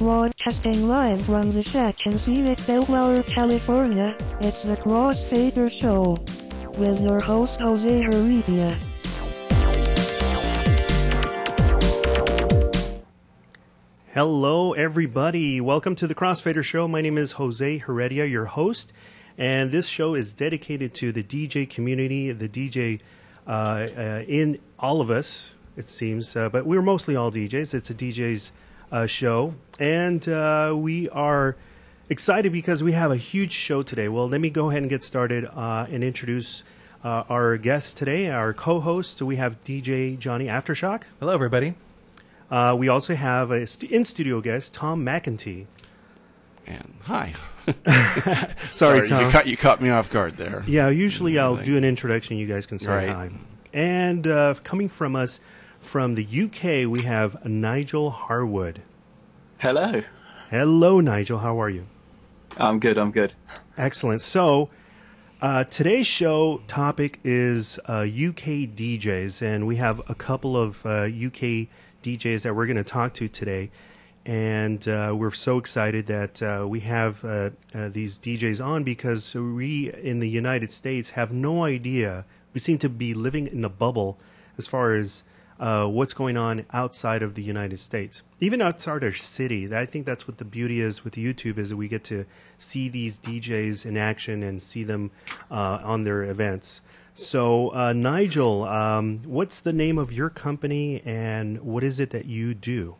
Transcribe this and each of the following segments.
Broadcasting live from the shack in scenic Bellflower, California, it's the Crossfader Show. With your host Jose Heredia. Hello everybody, welcome to the Crossfader Show. My name is Jose Heredia, your host, and this show is dedicated to the DJ community, the DJ in all of us, it seems, but we're mostly all DJs. It's a DJ's show, and we are excited because we have a huge show today. Well, let me go ahead and get started and introduce our guest today, our co-host. We have DJ Johnny Aftershock. Hello everybody. We also have a in-studio guest, Tom McIntee. And hi. Sorry, Tom. You caught me off guard there. Yeah, usually I'll do an introduction. You guys can say hi. And coming from us from the UK, we have Nigel Harwood. Hello. Hello, Nigel. How are you? I'm good. Excellent. So today's show topic is UK DJs, and we have a couple of UK DJs that we're going to talk to today. And we're so excited that we have these DJs on because we in the United States have no idea. We seem to be living in a bubble as far as what's going on outside of the United States, even outside our city. I think that's what the beauty is with YouTube, is that we get to see these DJs in action and see them on their events. So, Nigel, what's the name of your company and what is it that you do?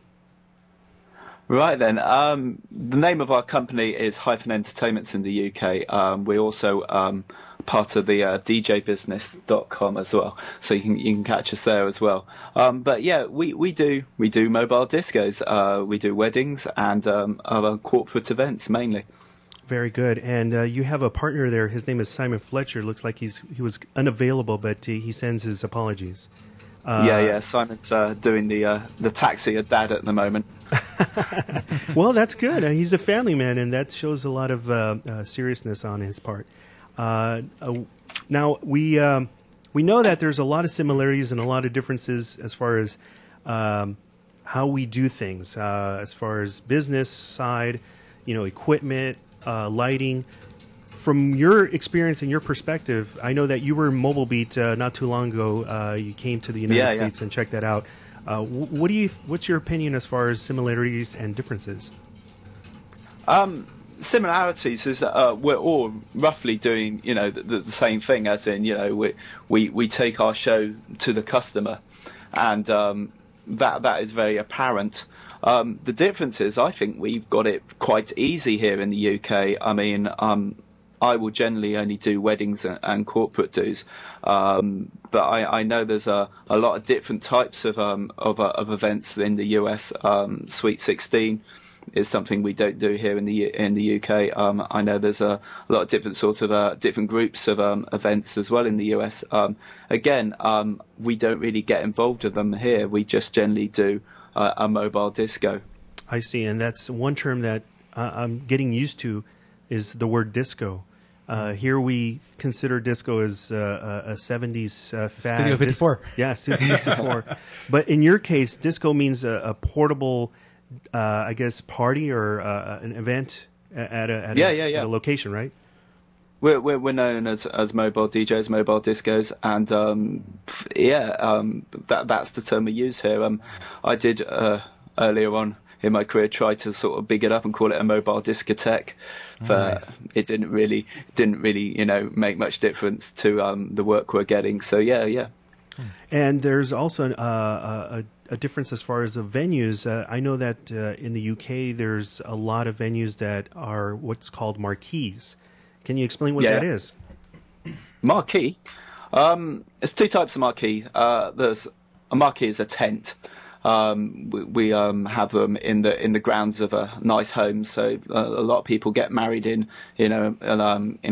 Right then, the name of our company is Hyphen Entertainments in the UK. We're also part of the DJbusiness.com as well, so you can catch us there as well. But yeah, we do mobile discos, we do weddings and other corporate events mainly. Very good. And you have a partner there. His name is Simon Fletcher. Looks like he was unavailable, but he sends his apologies. Yeah. Simon's doing the taxi of Dad at the moment. Well, that's good. He's a family man, and that shows a lot of seriousness on his part. Now, we know that there's a lot of similarities and a lot of differences as far as how we do things, as far as business side, equipment, lighting. From your experience and your perspective, I know that you were in Mobile Beat not too long ago. You came to the United States and checked that out. What's your opinion as far as similarities and differences? Similarities is that we're all roughly doing the same thing, as in we take our show to the customer, and that is very apparent. The difference is, I think we've got it quite easy here in the UK. I mean, I will generally only do weddings and corporate dues, but I know there's a lot of different types of events in the US. Sweet 16 is something we don't do here in the UK. I know there's a lot of different sort of different groups of events as well in the US. Again, we don't really get involved with them here. We just generally do a mobile disco. I see, and that's one term that I'm getting used to is the word disco. Here we consider disco as a 70s fad. Studio 54. Yeah, Studio 54. But in your case, disco means a portable, I guess, party or an event at a location, right? We're known as mobile DJs, mobile discos, and that's the term we use here. I did earlier on in my career try to sort of big it up and call it a mobile discotheque, but it didn't really make much difference to the work we're getting. So yeah. And there's also a difference as far as the venues. I know that in the UK there's a lot of venues that are what's called marquees. Can you explain what that is? Marquee? There's two types of marquee. There's a marquee is a tent. We have them in the grounds of a nice home. So a lot of people get married in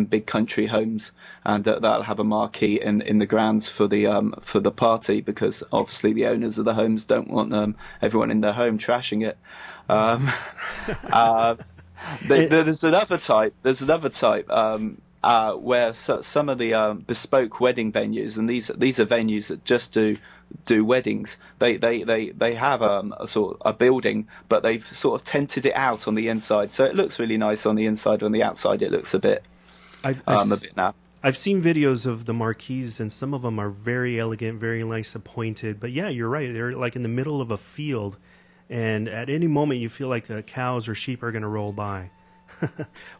big country homes, and that'll have a marquee in the grounds for the party, because obviously the owners of the homes don't want everyone in their home trashing it. There's another type. where some of the bespoke wedding venues, and these are venues that just do weddings. They have a building, but they've sort of tented it out on the inside, so it looks really nice on the inside. On the outside, it looks a bit now. I've seen videos of the marquees, and some of them are very elegant, very nice appointed. But yeah, you're right. They're like in the middle of a field, and at any moment you feel like the cows or sheep are going to roll by.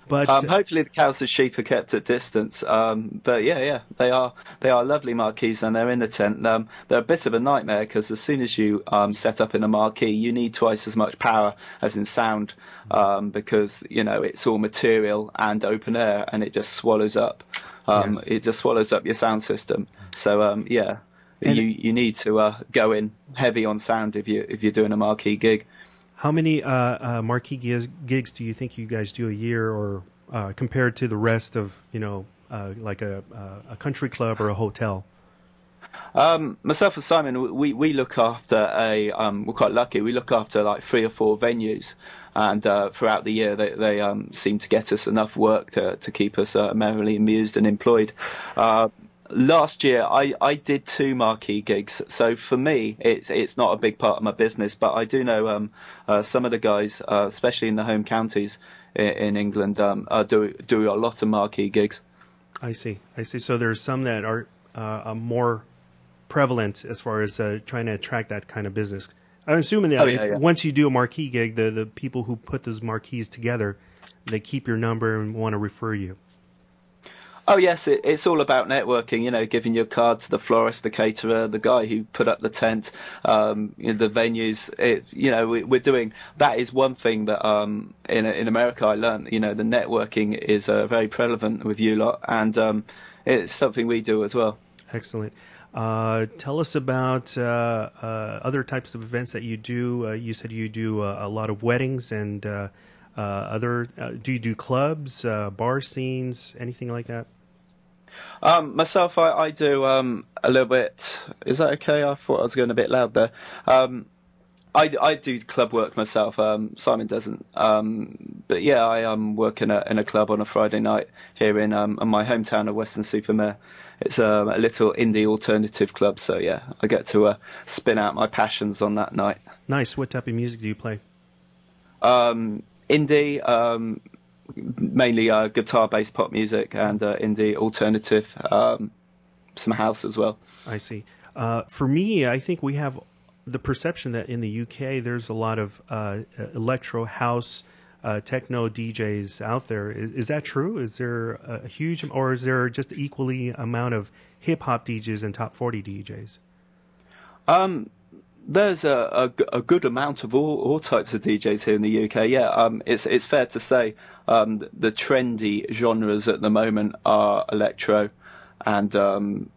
But hopefully the cows and sheep are kept at distance. But yeah, they are lovely marquees, and they're in the tent. They're a bit of a nightmare because as soon as you set up in a marquee, you need twice as much power as in sound, because it's all material and open air, and it just swallows up. Yes. It just swallows up your sound system. So yeah, you need to go in heavy on sound if you're doing a marquee gig. How many marquee gigs do you think you guys do a year, or compared to the rest of like a country club or a hotel? Myself and Simon, we look after we're quite lucky. We look after like 3 or 4 venues, and throughout the year they seem to get us enough work to keep us merrily amused and employed. Last year, I did 2 marquee gigs, so for me, it's not a big part of my business. But I do know some of the guys, especially in the home counties in England, do a lot of marquee gigs. I see. So there's some that are more prevalent as far as trying to attract that kind of business. I'm assuming that once you do a marquee gig, the people who put those marquees together, they keep your number and want to refer you. Oh yes, it's all about networking. Giving your card to the florist, the caterer, the guy who put up the tent, the venues. We're doing that. Is one thing that in America I learned. The networking is very prevalent with you lot, and it's something we do as well. Excellent. Tell us about other types of events that you do. You said you do a lot of weddings and other. Do you do clubs, bar scenes, anything like that? Myself, I do a little bit. Is that okay? I thought I was going a bit loud there. I do club work myself. Simon doesn't. But yeah, I work in a club on a Friday night here in my hometown of Weston-super-Mare. It's a little indie alternative club. So yeah, I get to spin out my passions on that night. Nice. What type of music do you play? Indie. Mainly guitar-based pop music and indie alternative, some house as well. I see. For me, I think we have the perception that in the UK there's a lot of electro house, techno DJs out there. Is that true? Is there a huge, or is there just equally amount of hip-hop DJs and top 40 DJs? There's a good amount of all types of DJs here in the UK. Yeah, it's fair to say the trendy genres at the moment are electro, and and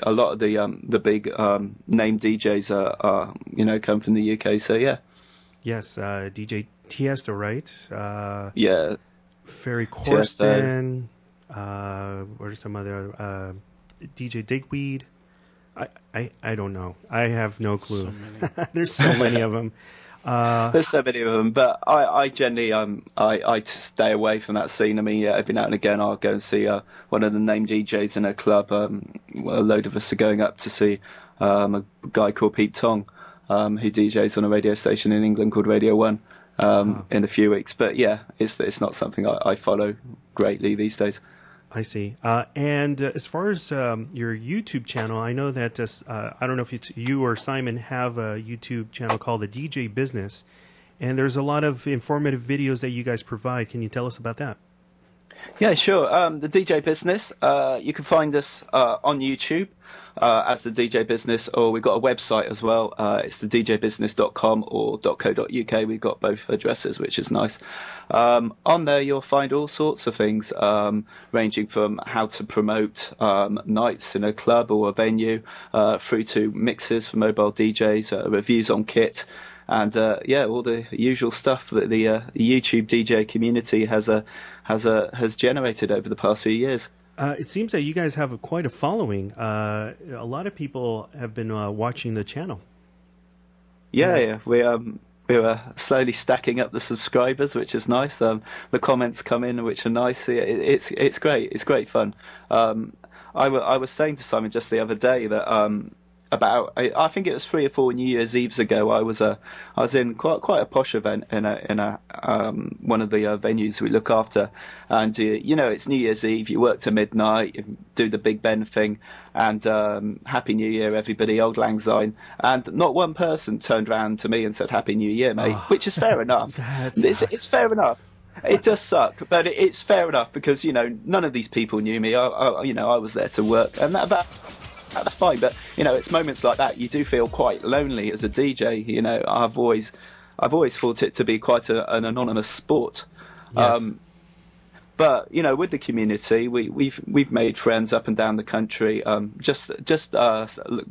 a lot of the big name DJs are come from the UK. So yeah. Yes, DJ Tiesto, right? Yeah. Ferry Corsten. Or some other DJ Digweed. I don't know. I have no clue. So there's so many of them. There's so many of them, but I generally I stay away from that scene. I mean, every now and again I'll go and see one of the named DJs in a club. A load of us are going up to see a guy called Pete Tong, who DJs on a radio station in England called Radio 1 in a few weeks. But yeah, it's not something I follow greatly these days. I see. And as far as your YouTube channel, I know that I don't know if you or Simon have a YouTube channel called The DJ Business, and there's a lot of informative videos that you guys provide. Can you tell us about that? Yeah, sure. The DJ Business, you can find us on YouTube as The DJ Business, or we've got a website as well. It's thedjbusiness.com or .co.uk. We've got both addresses, which is nice. On there, you'll find all sorts of things, ranging from how to promote nights in a club or a venue, through to mixes for mobile DJs, reviews on kit, and all the usual stuff that the YouTube DJ community has generated over the past few years. It seems that you guys have quite a following. A lot of people have been watching the channel. Yeah. We we were slowly stacking up the subscribers, which is nice. The comments come in, which are nice. It's great. It's great fun. I was saying to Simon just the other day that about I think it was 3 or 4 New Year's Eves ago. I was in quite a posh event in a one of the venues we look after, and you know, it's New Year's Eve. You work to midnight, you do the Big Ben thing, and Happy New Year, everybody, Old Lang Syne. And not one person turned around to me and said Happy New Year, mate, which is fair enough. It's fair enough. It does suck, but it's fair enough because, you know, none of these people knew me. I was there to work, and that's fine. But, you know, it's moments like that you do feel quite lonely as a DJ. You know, I've always thought it to be quite an anonymous sport. Yes. But, you know, with the community, we've made friends up and down the country. Just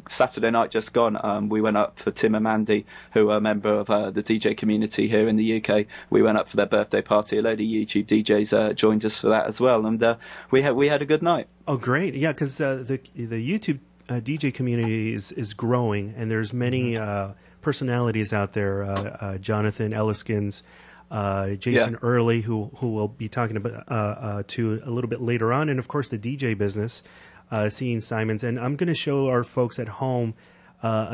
Saturday night just gone, we went up for Tim and Mandy, who are a member of the DJ community here in the UK. We went up for their birthday party. A load of YouTube DJs joined us for that as well, and we had a good night. Oh, great! Yeah, because the YouTube DJ community is growing, and there's many personalities out there. Jonathan Elliskins. Jason Early, who we'll be talking about to a little bit later on, and of course the DJ business, seeing Simons. And I'm going to show our folks at home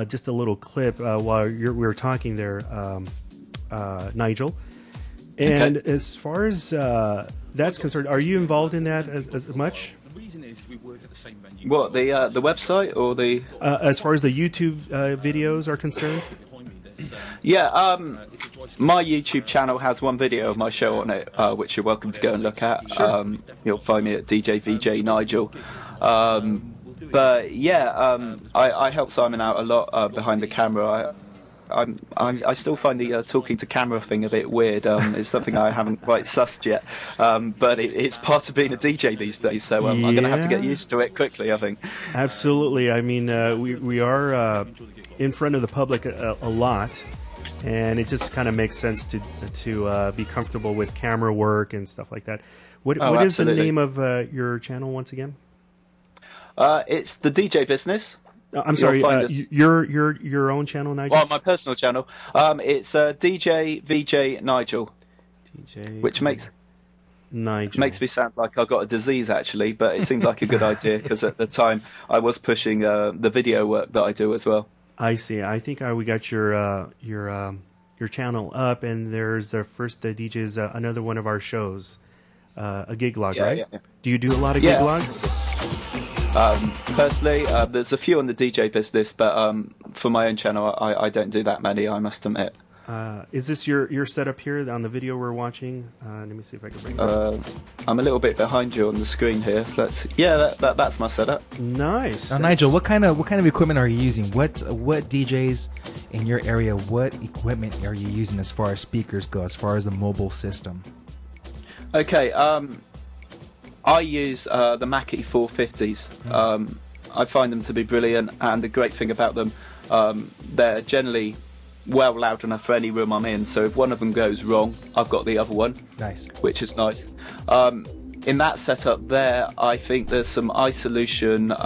just a little clip while we were talking there, Nigel. And as far as that's concerned, are you involved in that as much? What, the website or the? As far as the YouTube videos are concerned. Yeah, my YouTube channel has one video of my show on it, which you're welcome to go and look at. Sure. You'll find me at DJ VJ Nigel. But yeah, I help Simon out a lot behind the camera. I still find the talking to camera thing a bit weird. It's something I haven't quite sussed yet, but it's part of being a DJ these days. So I'm going to have to get used to it quickly, I think. Absolutely. I mean, we are in front of the public a lot, and it just kind of makes sense to be comfortable with camera work and stuff like that. What is the name of your channel once again? It's the DJ Business. I'm sorry, your own channel, Nigel? Well, my personal channel. It's DJ VJ Nigel, which makes me sound like I got a disease, actually, but it seemed like a good idea because at the time I was pushing the video work that I do as well. I see. I think we got your channel up, and there's first DJ's another one of our shows, a gig log, right? Yeah. Do you do a lot of gig logs? Personally, there's a few on the DJ business, but for my own channel, I don't do that many, I must admit. Is this your setup here on the video we're watching? Let me see if I can bring it up. I'm a little bit behind you on the screen here. So that's my setup. Nice. Now, Nigel, what kind of equipment are you using? What DJs in your area? What equipment are you using as far as speakers go? As far as the mobile system? Okay. I use the Mackie 450s. I find them to be brilliant, and the great thing about them, they're generally well loud enough for any room I'm in. So if one of them goes wrong, I've got the other one. Nice. Which is nice. In that setup there, I think there's some iSolution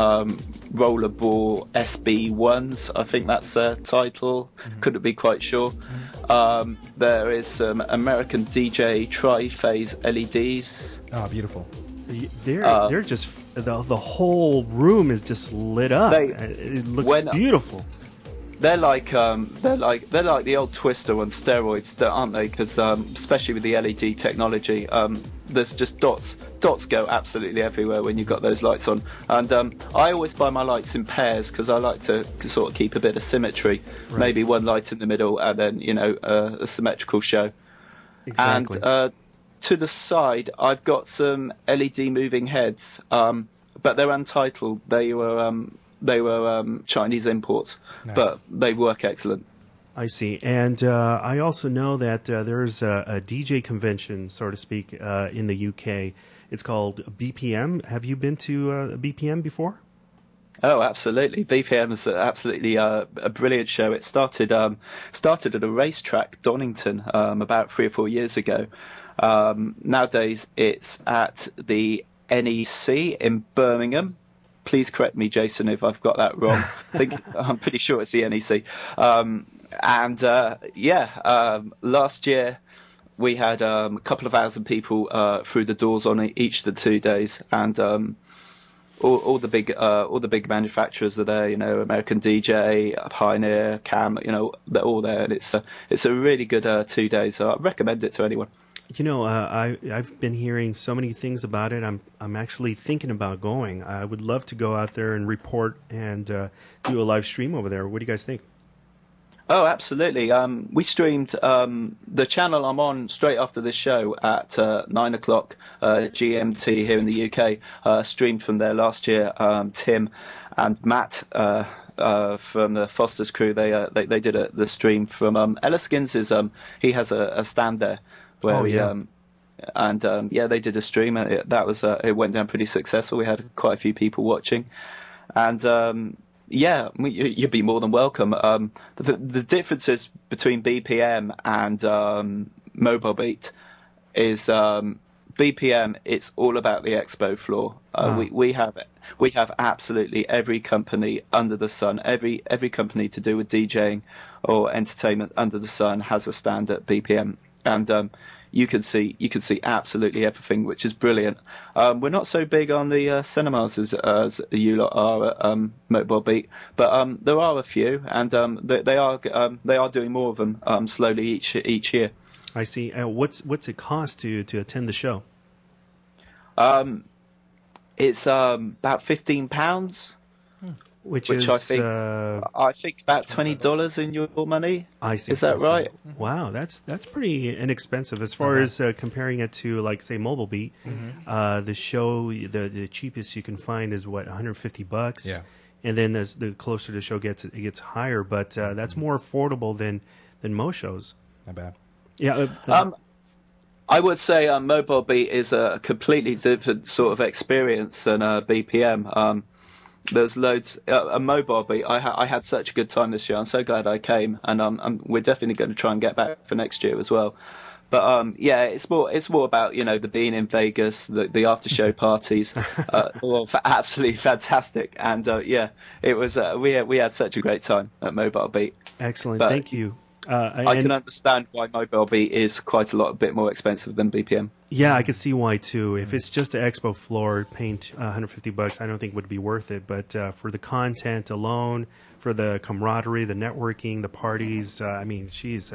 Rollerball SB1s. I think that's their title. Couldn't be quite sure. There is some American DJ tri-phase LEDs. Oh, beautiful. They're just the whole room is just lit up. It looks beautiful. They're like the old Twister on steroids, aren't they? Because especially with the LED technology, there's just dots go absolutely everywhere when you've got those lights on. And I always buy my lights in pairs because I like to sort of keep a bit of symmetry. Right. Maybe one light in the middle, and then a symmetrical show. Exactly. And to the side, I've got some LED moving heads, but they're untitled. They were Chinese imports, nice. But they work excellent. I see. And I also know that there's a DJ convention, so to speak, in the UK. It's called BPM. Have you been to BPM before? Oh, absolutely. BPM is absolutely a brilliant show. It started at a racetrack, Donington, about 3 or 4 years ago. Nowadays, it's at the NEC in Birmingham. Please correct me, Jason, if I've got that wrong. I'm pretty sure it's the NEC. And last year we had a couple of thousand people through the doors on each of the 2 days, and all the big manufacturers are there. You know, American DJ, Pioneer, Cam. You know, they're all there, and it's a really good 2 days. So I recommend it to anyone. You know, I've been hearing so many things about it. I'm actually thinking about going. I would love to go out there and report and do a live stream over there. What do you guys think? Oh, absolutely. We streamed the channel I'm on straight after this show at 9 o'clock GMT here in the UK. Streamed from there last year. Tim and Matt from the Foster's crew, they did the stream from Elliskin's. He has a stand there where they did a stream, and it went down pretty successful. We had quite a few people watching, and yeah, you'd be more than welcome. The differences between BPM and Mobile Beat is BPM. It's all about the expo floor. We have absolutely every company under the sun. Every company to do with DJing or entertainment under the sun has a stand at BPM, and you can see absolutely everything, which is brilliant. We're not so big on the cinemas as you lot are at Mobile Beat, but there are a few, and they are doing more of them slowly each year. I see. What's it cost to attend the show? It's about £15. Which I think about $20 in your money. I see. Is that right? Wow, that's pretty inexpensive as far as comparing it to, like, say, Mobile Beat. The show, the cheapest you can find is what, $150. Yeah. And then the closer the show gets, it gets higher. But that's more affordable than most shows. Not bad. Yeah. I would say Mobile Beat is a completely different sort of experience than BPM. There's loads. A Mobile Beat. I had such a good time this year. I'm so glad I came, and we're definitely going to try and get back for next year as well. But yeah, it's more about, you know, the being in Vegas, the after show parties, all absolutely fantastic. And yeah, it was. We had such a great time at Mobile Beat. Excellent. But thank you. I can understand why Mobile Beat is quite a bit more expensive than BPM. Yeah, I can see why too. If it's just the expo floor, paying $150, I don't think would be worth it. But for the content alone, for the camaraderie, the networking, the parties, I mean, geez,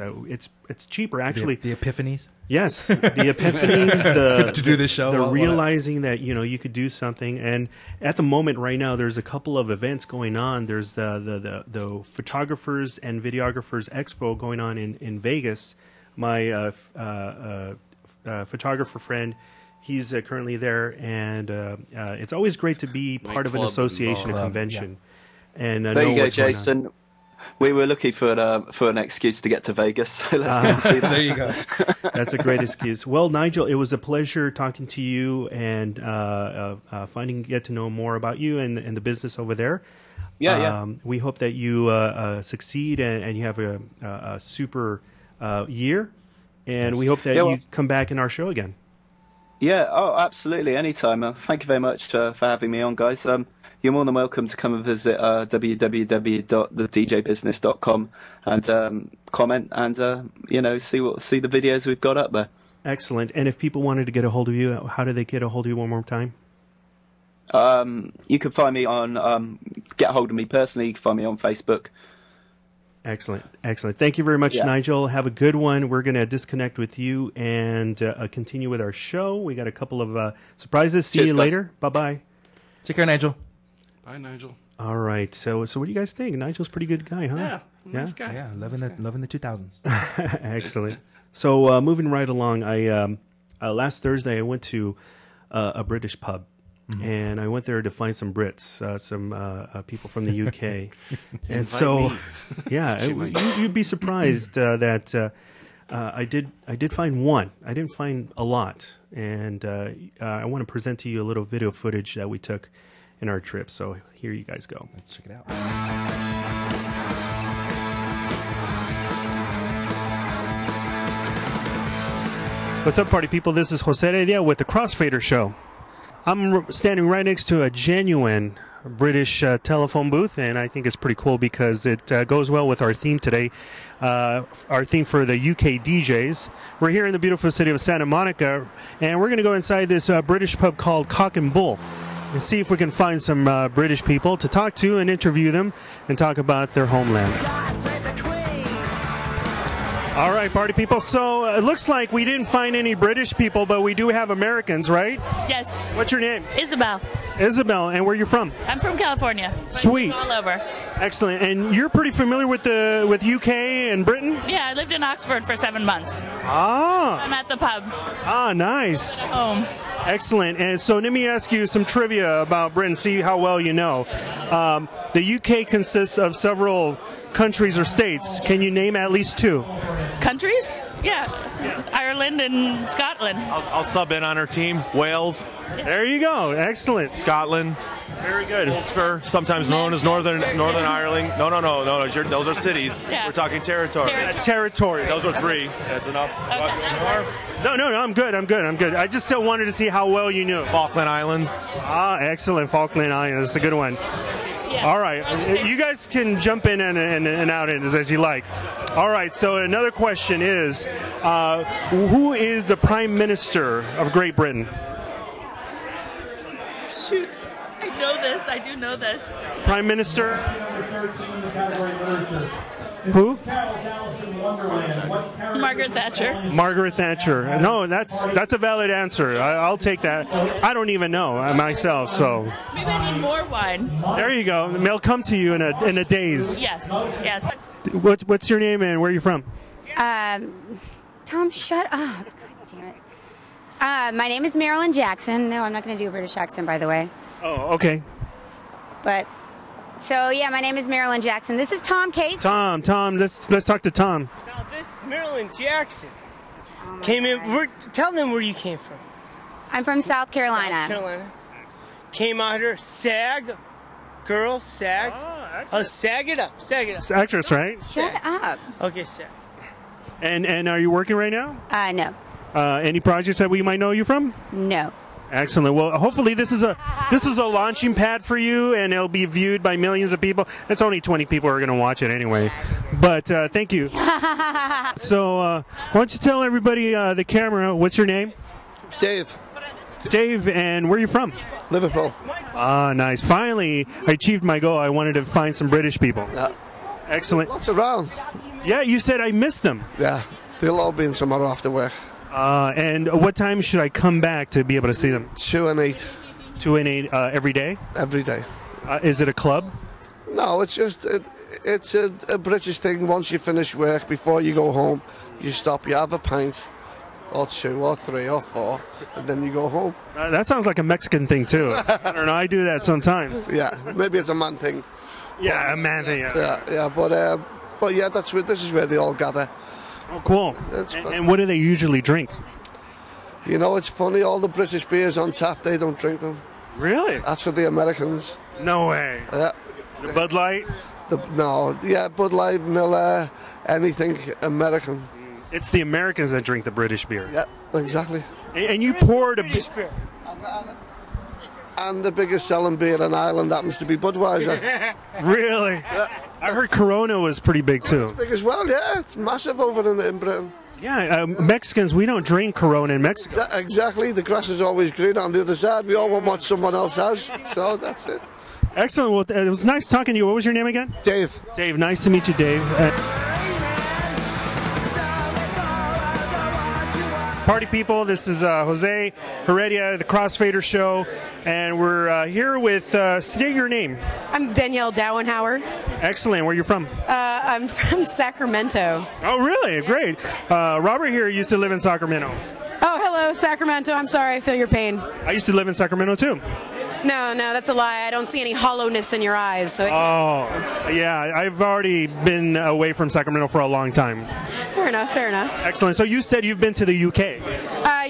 it's cheaper actually. The epiphanies. Yes, the epiphanies. To do the show, the realizing that, you know, you could do something. And at the moment, right now, there's a couple of events going on. There's the Photographers and Videographers Expo going on in Vegas. My photographer friend, he's currently there, and it's always great to be part of an association, a convention. Yeah. And there you go, Jason. We were looking for an excuse to get to Vegas, so let's go and see that. There you go. That's a great excuse. Well, Nigel, it was a pleasure talking to you and get to know more about you and the business over there. Yeah. We hope that you succeed and you have a super year, and we hope that you come back in our show again. Yeah, oh, absolutely, anytime. Thank you very much for having me on, guys. You're more than welcome to come and visit www.thedjbusiness.com and comment and see the videos we've got up there. Excellent. And if people wanted to get a hold of you, how do they get a hold of you one more time? You can find me on get a hold of me personally. You can find me on Facebook. Excellent. Thank you very much, Nigel. Have a good one. We're going to disconnect with you and continue with our show. We got a couple of surprises. See you later. Bye-bye. Take care, Nigel. Bye, Nigel. All right. So what do you guys think? Nigel's a pretty good guy, huh? Yeah, nice guy. Yeah, loving the 2000s. Excellent. So moving right along, I last Thursday I went to a British pub. And I went there to find some Brits, some people from the UK. And so, yeah, you'd be surprised that I did find one. I didn't find a lot. And I want to present to you a little video footage that we took in our trip. So here you guys go. Let's check it out. What's up, party people? This is Jose Heredia with the Crossfader Show. I'm standing right next to a genuine British telephone booth, and I think it's pretty cool because it goes well with our theme today. Our theme for the UK DJs. We're here in the beautiful city of Santa Monica, and we're going to go inside this British pub called Cock and Bull and see if we can find some British people to talk to and interview them and talk about their homeland. All right, party people. So it looks like we didn't find any British people, but we do have Americans, right? Yes. What's your name? Isabel. Isabel, and where are you from? I'm from California. Sweet. All over. Excellent. And you're pretty familiar with UK and Britain? Yeah, I lived in Oxford for 7 months. Ah. I'm at the pub. Ah, nice. Home. Excellent. And so let me ask you some trivia about Britain, see how well you know. The UK consists of several countries or states. Can you name at least 2? Countries? Yeah. Ireland and Scotland. I'll sub in on our team. Wales. There you go. Excellent. Scotland. Very good. Ulster, sometimes known as Northern Ireland. No. Those are cities. Yeah. We're talking territory. Territory. Those are 3. That's enough. Okay. No, I'm good. I just still wanted to see how well you knew. Falkland Islands. Ah, excellent. Falkland Islands. That's a good one. Yeah. All right. You guys can jump in and out as you like. All right. So another question is, who is the Prime Minister of Great Britain? Shoot. I know this. I do know this. Prime Minister? Who? Margaret Thatcher. Margaret Thatcher. No, that's a valid answer. I'll take that. I don't even know myself, so. Maybe I need more wine. There you go. They'll come to you in a daze. Yes. Yes. What's your name and where are you from? Tom, shut up. God damn it. My name is Marilyn Jackson. No, I'm not going to do a British accent, by the way. Oh, okay. But, so yeah, my name is Marilyn Jackson. This is Tom Case. Tom, let's talk to Tom. Now this Marilyn Jackson came in. Tell them where you came from. I'm from South Carolina. South Carolina. Came out here, SAG, girl, SAG. Oh, sag it up, sag it up. It's actress, right? Shut up. Okay, SAG. And are you working right now? No. Any projects that we might know you from? No. Excellent. Well, hopefully this is a launching pad for you, and it'll be viewed by millions of people. It's only 20 people who are going to watch it anyway. But thank you. So why don't you tell everybody the camera, what's your name? Dave. Dave, and where are you from? Liverpool. Ah, nice. Finally, I achieved my goal. I wanted to find some British people. Yeah. Excellent. Lots around. Yeah, you said I missed them. Yeah. They'll all be in tomorrow after work. And what time should I come back to be able to see them? 2 and 8. 2 and 8 every day? Every day. Is it a club? No, it's just it's a British thing. Once you finish work, before you go home, you stop, you have a pint, or 2 or 3 or 4, and then you go home. That sounds like a Mexican thing too. I don't know. I do that sometimes. Yeah, maybe it's a man thing. Yeah, a man thing. Yeah. But yeah, this is where they all gather. Oh, cool. And what do they usually drink? You know, it's funny. All the British beers on tap, they don't drink them. Really? That's for the Americans. No way. Yeah. The Bud Light? Bud Light, Miller, anything American. It's the Americans that drink the British beer. Yeah, exactly. And you poured a British beer. And the biggest selling beer in Ireland happens to be Budweiser. Really? Yeah. I heard Corona was pretty big too. It's big as well, yeah. It's massive over in Britain. Yeah, Mexicans, we don't drink Corona in Mexico. Exactly. The grass is always green on the other side. We all want what someone else has. So that's it. Excellent. Well, it was nice talking to you. What was your name again? Dave. Dave, nice to meet you, Dave. Party people, this is Jose Heredia, the Crossfader Show, and we're here with, state your name. I'm Danielle Dowenhauer. Excellent. Where are you from? I'm from Sacramento. Oh, really? Yeah. Great. Robert here used to live in Sacramento. Oh, hello, Sacramento. I'm sorry, I feel your pain. I used to live in Sacramento, too. No, that's a lie. I don't see any hollowness in your eyes. So yeah, I've already been away from Sacramento for a long time. Fair enough. Excellent. So you said you've been to the UK.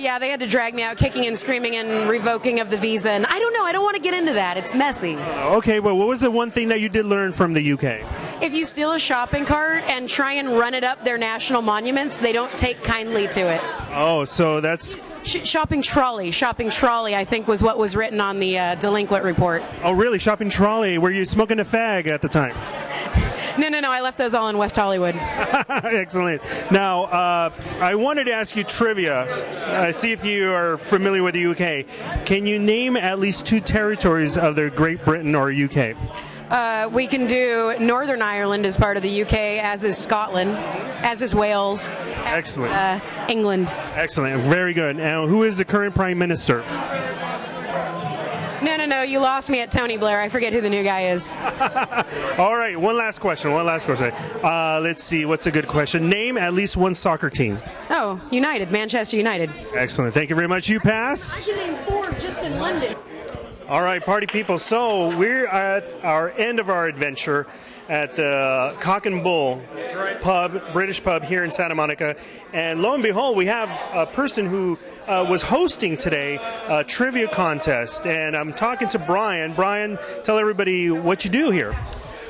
Yeah, they had to drag me out kicking and screaming and revoking of the visa. And I don't know. I don't want to get into that. It's messy. Okay, well, what was the one thing that you did learn from the UK? If you steal a shopping cart and try and run it up their national monuments, they don't take kindly to it. Oh, so that's Shopping trolley. Shopping trolley, I think, was what was written on the delinquent report. Oh, really? Shopping trolley? Were you smoking a fag at the time? No. I left those all in West Hollywood. Excellent. Now, I wanted to ask you trivia. See if you are familiar with the UK. Can you name at least 2 territories of the Great Britain or UK? We can do Northern Ireland as part of the UK, as is Scotland, as is Wales. Excellent. England. Excellent. Very good. Now, who is the current Prime Minister? No, you lost me at Tony Blair. I forget who the new guy is. All right, one last question. Let's see, what's a good question? Name at least 1 soccer team. Oh, United, Manchester United. Excellent. Thank you very much. You pass. I should name 4 just in London. All right, party people. So we're at our end of our adventure at the Cock and Bull pub, British pub here in Santa Monica. And lo and behold, we have a person who was hosting today a trivia contest. And I'm talking to Brian. Brian, tell everybody what you do here.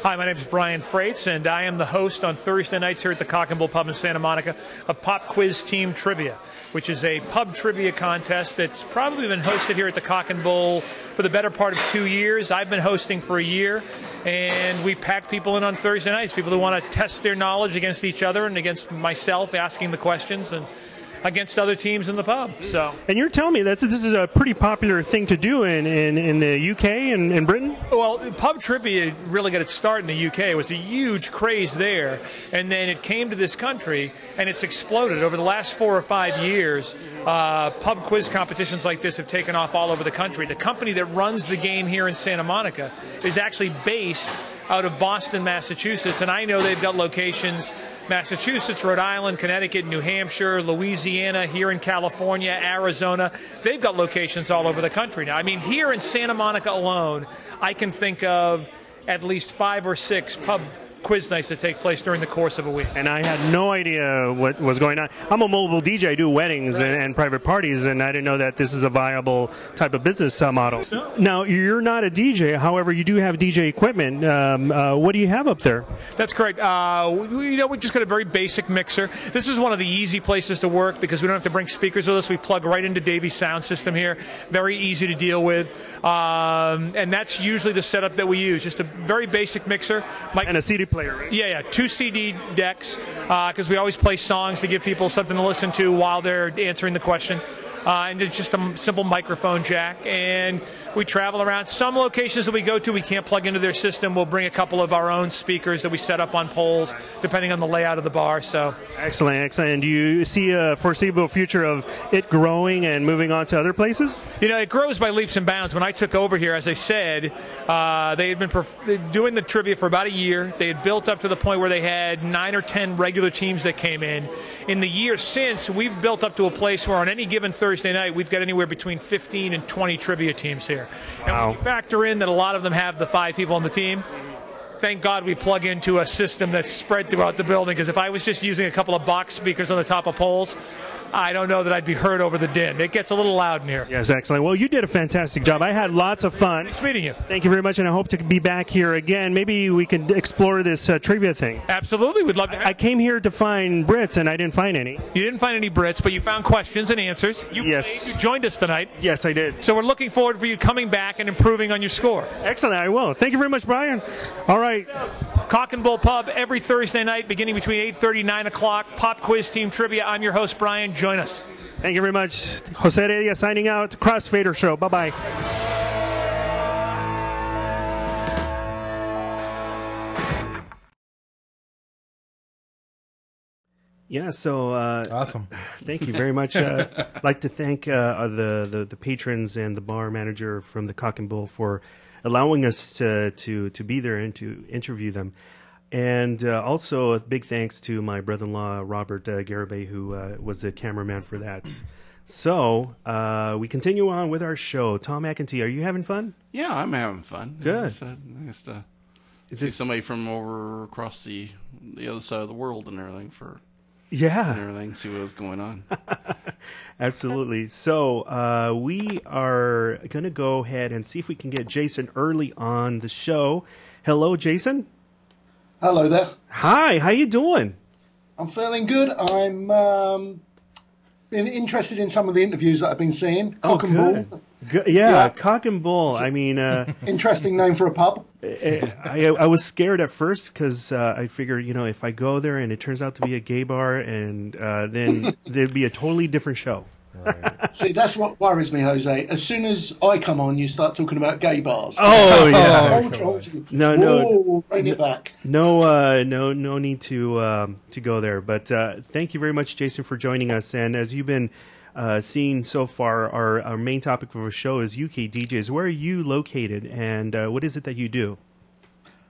Hi, my name is Brian Freitz, and I am the host on Thursday nights here at the Cock and Bull Pub in Santa Monica of Pop Quiz Team Trivia, which is a pub trivia contest that's probably been hosted here at the Cock and Bull for the better part of 2 years. I've been hosting for a year, and we pack people in on Thursday nights, people who want to test their knowledge against each other and against myself asking the questions and against other teams in the pub. So, and you're telling me that this is a pretty popular thing to do in the UK and in Britain? Well, pub trivia really got its start in the UK. It was a huge craze there, and then it came to this country, and it's exploded. Over the last 4 or 5 years, pub quiz competitions like this have taken off all over the country. The company that runs the game here in Santa Monica is actually based out of Boston, Massachusetts, and I know they've got locations Massachusetts, Rhode Island, Connecticut, New Hampshire, Louisiana, here in California, Arizona. They've got locations all over the country now. I mean, here in Santa Monica alone, I can think of at least 5 or 6 pub quiz nights that take place during the course of a week. And I had no idea what was going on. I'm a mobile DJ. I do weddings and private parties, and I didn't know that this is a viable type of business model. Now, you're not a DJ. However, you do have DJ equipment. What do you have up there? That's correct. We just got a very basic mixer. This is one of the easy places to work because we don't have to bring speakers with us. We plug right into Davy's sound system here. Very easy to deal with. And that's usually the setup that we use. Just a very basic mixer. And a CD player, right? Yeah. 2 CD decks because we always play songs to give people something to listen to while they're answering the question. And it's just a simple microphone jack. And we travel around. Some locations that we go to, we can't plug into their system. We'll bring a couple of our own speakers that we set up on poles, depending on the layout of the bar. So excellent. Do you see a foreseeable future of it growing and moving on to other places? It grows by leaps and bounds. When I took over here, as I said, they had been doing the trivia for about a year. They had built up to the point where they had 9 or 10 regular teams that came in. In the year since, we've built up to a place where on any given Thursday night, we've got anywhere between 15 and 20 trivia teams here. And when you factor in that a lot of them have the 5 people on the team, thank God we plug into a system that's spread throughout the building, because if I was just using a couple of box speakers on the top of poles, I don't know that I'd be heard over the din. It gets a little loud in here. Yes, excellent. Well, you did a fantastic job. I had lots of fun. Nice meeting you. Thank you very much, and I hope to be back here again. Maybe we could explore this trivia thing. Absolutely. We'd love to. I came here to find Brits, and I didn't find any. You didn't find any Brits, but you found questions and answers. Yes. You joined us tonight. Yes, I did. So we're looking forward for you coming back and improving on your score. Excellent. I will. Thank you very much, Brian. All right. Cock and Bull Pub every Thursday night beginning between 8:30 and 9 o'clock. Pop Quiz Team Trivia. I'm your host, Brian. Join us. Thank you very much. Jose Heredia signing out. Crossfader Show. Bye-bye. Yeah, so awesome. Thank you very much. I'd like to thank the patrons and the bar manager from the Cock and Bull for allowing us to be there and to interview them. And also a big thanks to my brother-in-law, Robert Garibay, who was the cameraman for that. So we continue on with our show. Tom McIntee, are you having fun? Yeah, I'm having fun. Good. It's nice to see somebody from over across the other side of the world and everything and everything, see what's going on. Absolutely. So we are going to go ahead and see if we can get Jason early on the show. Hello, Jason. Hello there. Hi, how you doing? I'm feeling good. I'm been interested in some of the interviews that I've been seeing. Cock and Bull. Yeah, Cock and Bull. I mean, interesting name for a pub. I was scared at first because I figured, if I go there and it turns out to be a gay bar, and then there'd be a totally different show. Right. See, that's what worries me, Jose. As soon as I come on, you start talking about gay bars. Oh yeah. No, bring it back. No need to go there. But thank you very much, Jason, for joining us. And as you've been seeing so far, our main topic of our show is UK DJs. Where are you located, and what is it that you do?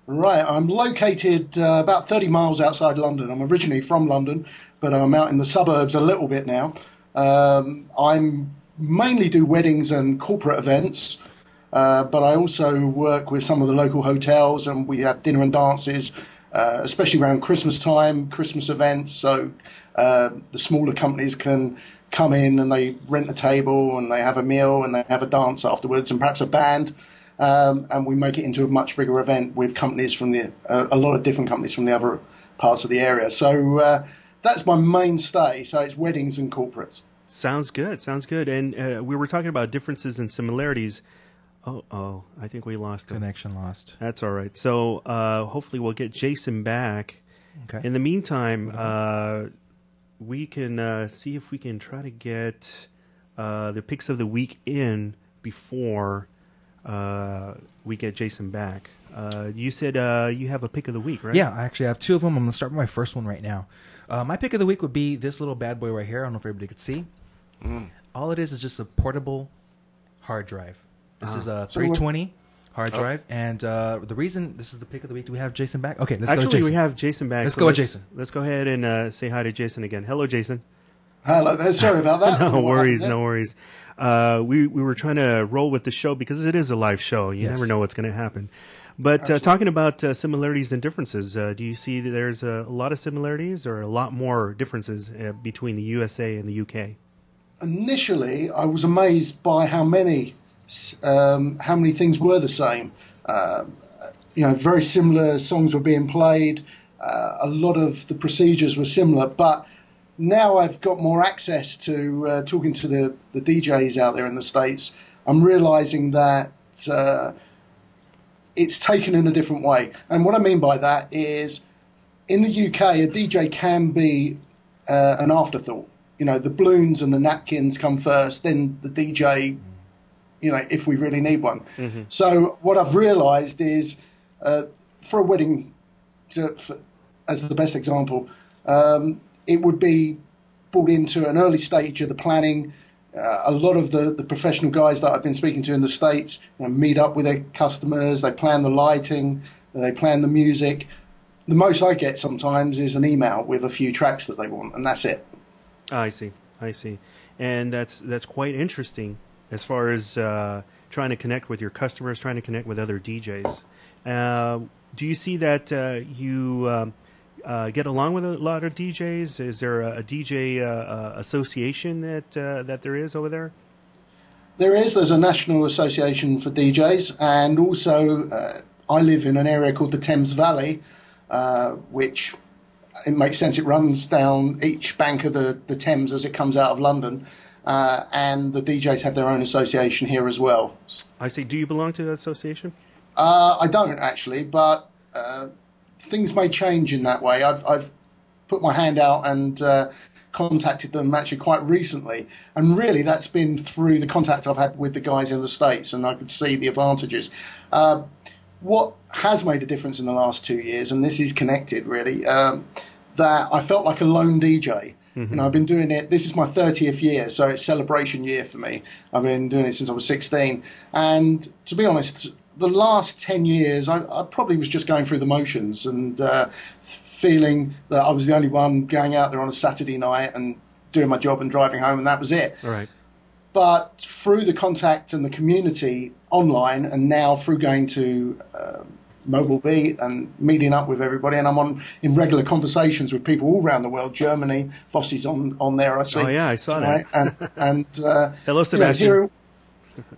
Right, I'm located about 30 miles outside London. I'm originally from London, but I'm out in the suburbs a little bit now. I mainly do weddings and corporate events, but I also work with some of the local hotels, and we have dinner and dances, especially around Christmas time, Christmas events. So the smaller companies can come in and they rent a table and they have a meal and they have a dance afterwards and perhaps a band, and we make it into a much bigger event with companies from a lot of different companies from the other parts of the area. So that's my mainstay. So it's weddings and corporates. Sounds good. Sounds good. And we were talking about differences and similarities. Oh, I think we lost him. Connection lost. That's all right. So hopefully we'll get Jason back. Okay. In the meantime, we can see if we can try to get the picks of the week in before we get Jason back. You said you have a pick of the week, right? Yeah, I actually have two of them. I'm going to start with my first one right now. My pick of the week would be this little bad boy right here. I don't know if everybody could see. All it is just a portable hard drive. This is a 320 hard drive. And the reason this is the pick of the week, do we have Jason back? Okay, let's go with Jason. We have Jason back. Let's go with Jason. Let's go ahead and say hi to Jason again. Hello, Jason. Hello there. Sorry about that. No worries. No worries. We were trying to roll with the show because it is a live show. You never know what's going to happen. But talking about similarities and differences, do you see that there's a lot of similarities or a lot more differences between the USA and the UK? Initially, I was amazed by how many things were the same. Very similar songs were being played. A lot of the procedures were similar, but now I've got more access to talking to the DJs out there in the States. I'm realizing that it's taken in a different way. And what I mean by that is, in the UK, a DJ can be an afterthought. The balloons and the napkins come first, then the DJ, if we really need one. Mm-hmm. So what I've realized is, for a wedding, as the best example, it would be brought into an early stage of the planning. A lot of the professional guys that I've been speaking to in the States meet up with their customers. They plan the lighting. They plan the music. The most I get sometimes is an email with a few tracks that they want, and that's it. I see. And that's quite interesting as far as trying to connect with your customers, trying to connect with other DJs. Do you see that you get along with a lot of DJs? Is there a DJ association that there is over there? There's a national association for DJs, and also I live in an area called the Thames Valley, which it makes sense. It runs down each bank of the Thames as it comes out of London, and the DJs have their own association here as well. I see. Do you belong to the association? I don't actually, but things may change in that way. I've put my hand out and contacted them actually quite recently, and really that's been through the contact I've had with the guys in the States, and I could see the advantages. What has made a difference in the last 2 years, and this is connected really, that I felt like a lone DJ. Mm-hmm. I've been doing it, this is my 30th year, so it's celebration year for me. I've been doing it since I was 16, and to be honest, the last 10 years, I probably was just going through the motions and feeling that I was the only one going out there on a Saturday night and doing my job and driving home, and that was it. All right. But through the contact and the community online, and now through going to Mobile Beat and meeting up with everybody, and I'm in regular conversations with people all around the world. Germany, Fossey's on there, I see. Oh yeah, I saw that. And hello, Sebastian.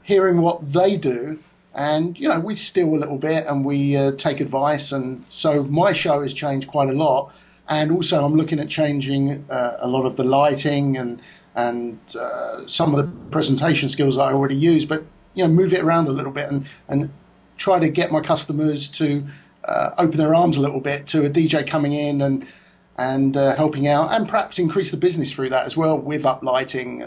Hearing what they do. And, we steal a little bit and we take advice. And so my show has changed quite a lot. And also I'm looking at changing a lot of the lighting and and some of the presentation skills that I already use, but move it around a little bit and try to get my customers to open their arms a little bit to a DJ coming in and helping out, and perhaps increase the business through that as well with uplighting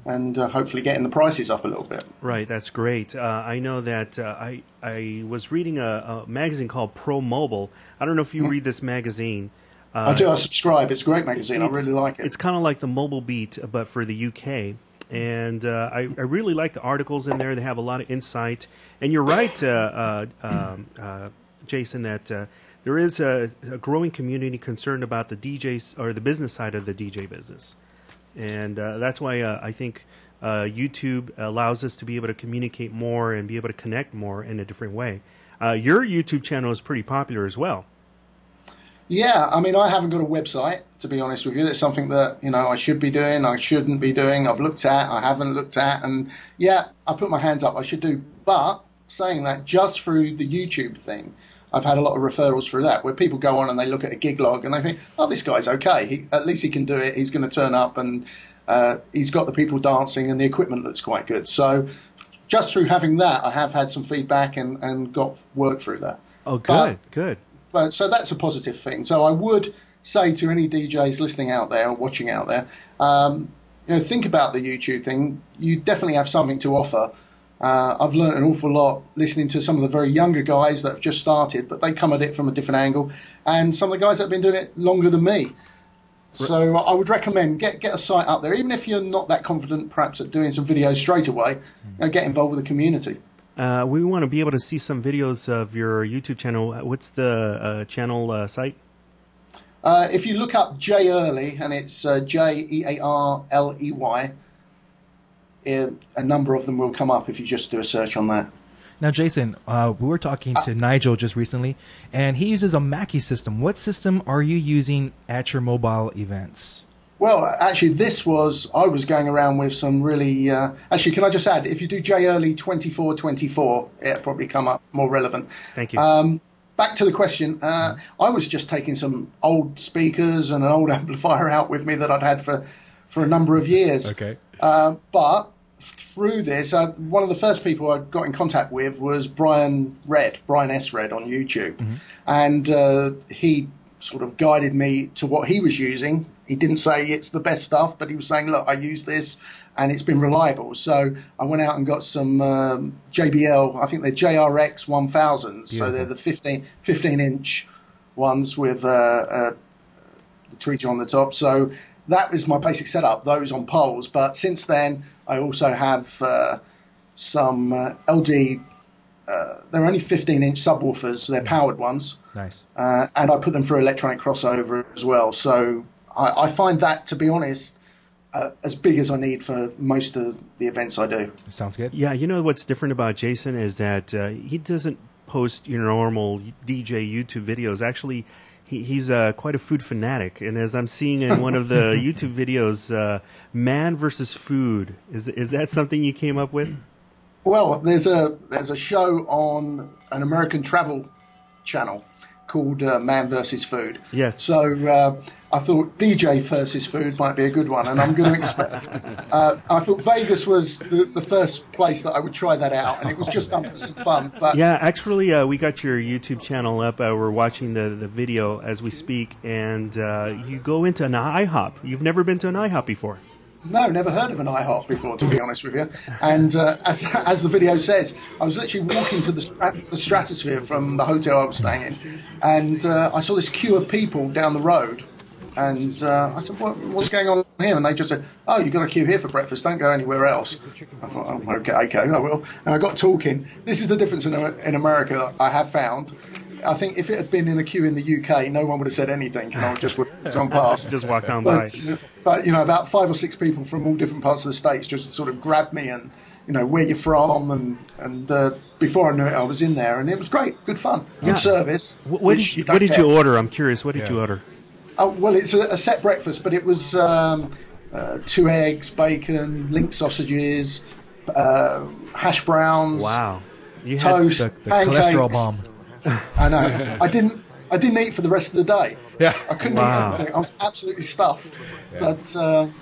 and hopefully getting the prices up a little bit. Right, that's great. I know that I was reading a magazine called Pro Mobile. I don't know if you read this magazine. I do. I subscribe. It's a great magazine. I really like it. It's kind of like the Mobile Beat, but for the UK. And I really like the articles in there. They have a lot of insight. And you're right, Jason, that there is a growing community concerned about the DJs or the business side of the DJ business. And that's why I think YouTube allows us to be able to communicate more and be able to connect more in a different way. Your YouTube channel is pretty popular as well. Yeah, I mean, I haven't got a website, to be honest with you. It's something that, I should be doing, I shouldn't be doing, I've looked at, I haven't looked at, and yeah, I put my hands up, I should do. But saying that, just through the YouTube thing, I've had a lot of referrals through that, where people go on and they look at a gig log and they think, oh, this guy's okay, at least he can do it, he's going to turn up, and he's got the people dancing and the equipment looks quite good. So just through having that, I have had some feedback and got work through that. Oh, good, good. But so that's a positive thing. So I would say to any DJs listening out there or watching out there, think about the YouTube thing. You definitely have something to offer. I've learned an awful lot listening to some of the very younger guys that have just started, but they come at it from a different angle, and some of the guys that have been doing it longer than me. So I would recommend get a site up there, even if you're not that confident perhaps at doing some videos straight away. Get involved with the community. We want to be able to see some videos of your YouTube channel. What's the channel site? If you look up Jay Early, and it's Jearley, a number of them will come up if you just do a search on that. Now, Jason, we were talking to Nigel just recently, and he uses a Mackie system. What system are you using at your mobile events? Well, actually, I was going around with some really... actually, can I just add, if you do Jay Early 2424, it'll probably come up more relevant. Thank you. Back to the question, I was just taking some old speakers and an old amplifier out with me that I'd had for a number of years. Okay. But through this, one of the first people I got in contact with was Brian S. Red on YouTube. And he sort of guided me to what he was using. He didn't say it's the best stuff, but he was saying, look, I use this and it's been reliable. So I went out and got some JBL, I think they're JRX 1000s. So they're the 15-inch ones with the tweeter on the top. So that was my basic setup, those on poles. But since then, I also have some LD, they're only 15-inch subwoofers. They're powered ones. Nice. And I put them through electronic crossover as well. So I find that, to be honest, as big as I need for most of the events I do. Sounds good. Yeah, you know what's different about Jason is that he doesn't post your normal DJ YouTube videos. Actually, he's quite a food fanatic. And as I'm seeing in one of the YouTube videos, man versus food, is that something you came up with? Well, there's a show on an American travel channel called Man versus Food. Yes. So I thought DJ versus food might be a good one, and I'm going to expect. I thought Vegas was the first place that I would try that out, and it was just done for some fun. But yeah, actually, we got your YouTube channel up. We're watching the video as we speak, and you go into an IHOP. You've never been to an IHOP before. No, never heard of an IHOP before, to be honest with you. And as the video says, I was literally walking to the stratosphere from the hotel I was staying in, and I saw this queue of people down the road. And I said, what's going on here? And they just said, oh, you've got a queue here for breakfast. Don't go anywhere else. I thought, oh, okay, I will. And I got talking. This is the difference in America that I have found. I think if it had been in a queue in the UK, no one would have said anything, and I just would have gone past. Just walk on by. But about 5 or 6 people from all different parts of the States just sort of grabbed me and, where you're from, and before I knew it, I was in there, and it was great, good fun, good service. What did you order? I'm curious. What did you order? Oh, well, it's a set breakfast, but it was 2 eggs, bacon, link sausages, hash browns. Wow. You toast, had the pancakes. cholesterol bomb. I know. I I didn't eat for the rest of the day. Yeah. I couldn't eat anything. I was absolutely stuffed. Yeah. But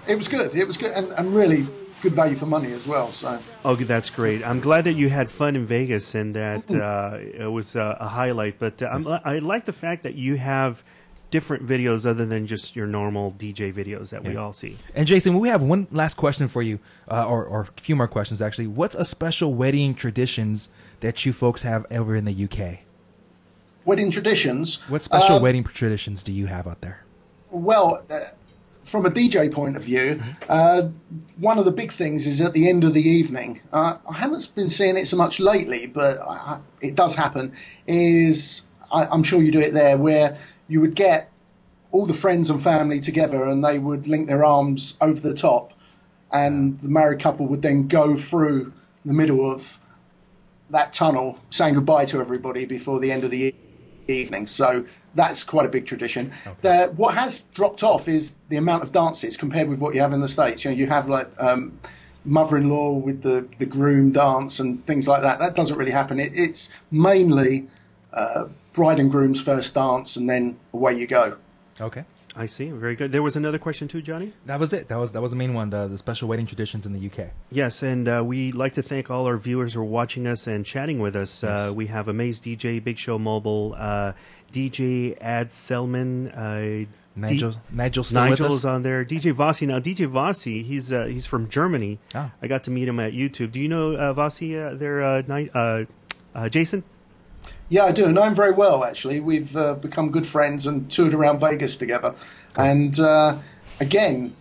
it was good. It was good, and really good value for money as well. So. Oh, that's great. I'm glad that you had fun in Vegas and that it was a highlight. But I like the fact that you have different videos other than just your normal DJ videos that we all see. And Jason, we have one last question for you, or a few more questions actually. What's a special wedding traditions that you folks have over in the UK? Wedding traditions? What special wedding traditions do you have out there? Well, from a DJ point of view, one of the big things is at the end of the evening. I haven't been seeing it so much lately, but it does happen. I'm sure you do it there, where you would get all the friends and family together and they would link their arms over the top, and the married couple would then go through the middle of that tunnel saying goodbye to everybody before the end of the evening. So that's quite a big tradition. Okay. What has dropped off is the amount of dances compared with what you have in the States. You know, you have like mother-in-law with the groom dance and things like that. That doesn't really happen. It's mainly bride and groom's first dance, and then away you go. Okay. I see. Very good. There was another question too, Johnny? That was it. That was the main one, the special wedding traditions in the UK. Yes, and we'd like to thank all our viewers who are watching us and chatting with us. Yes. We have Amaze DJ, Big Show Mobile, DJ Ad Selman, Nigel Nigel's on there. DJ Vossi. Now, DJ Vossi, he's from Germany. Oh. I got to meet him at YouTube. Do you know Vossi Jason? Yeah, I do. I know him very well, actually. We've become good friends and toured around Vegas together. Cool. And again,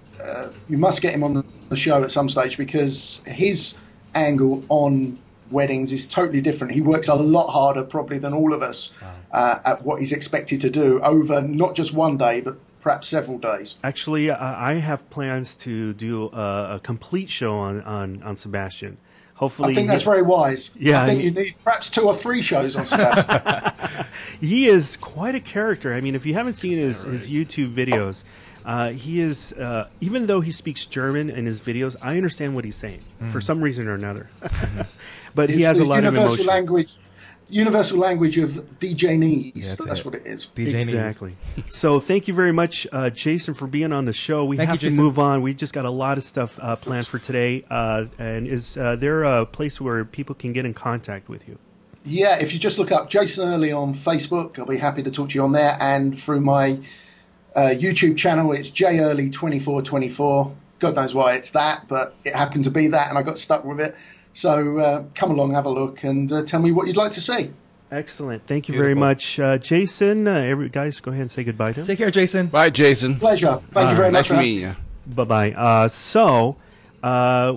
you must get him on the show at some stage, because his angle on weddings is totally different. He works a lot harder probably than all of us at what he's expected to do over not just one day, but perhaps several days. Actually, I have plans to do a complete show on Sebastian. Hopefully, I think that's very wise. Yeah, I think you need perhaps 2 or 3 shows on Sebastian. He is quite a character. I mean, if you haven't seen his YouTube videos, he is, even though he speaks German in his videos, I understand what he's saying for some reason or another. But he has a lot of emotion. Universal language of DJ-nese. That's what it is. Exactly. So thank you very much, Jason, for being on the show. We have to move on. We just got a lot of stuff planned for today. And is there a place where people can get in contact with you? Yeah, if you just look up Jason Early on Facebook, I'll be happy to talk to you on there. And through my YouTube channel, it's JEarly2424. God knows why it's that, but it happened to be that, and I got stuck with it. So come along, have a look, and tell me what you'd like to see. Excellent. Thank you very much, Jason. Guys, go ahead and say goodbye to him. Take care, Jason. Bye, Jason. Pleasure. Thank you very much. Nice meeting you. Bye-bye.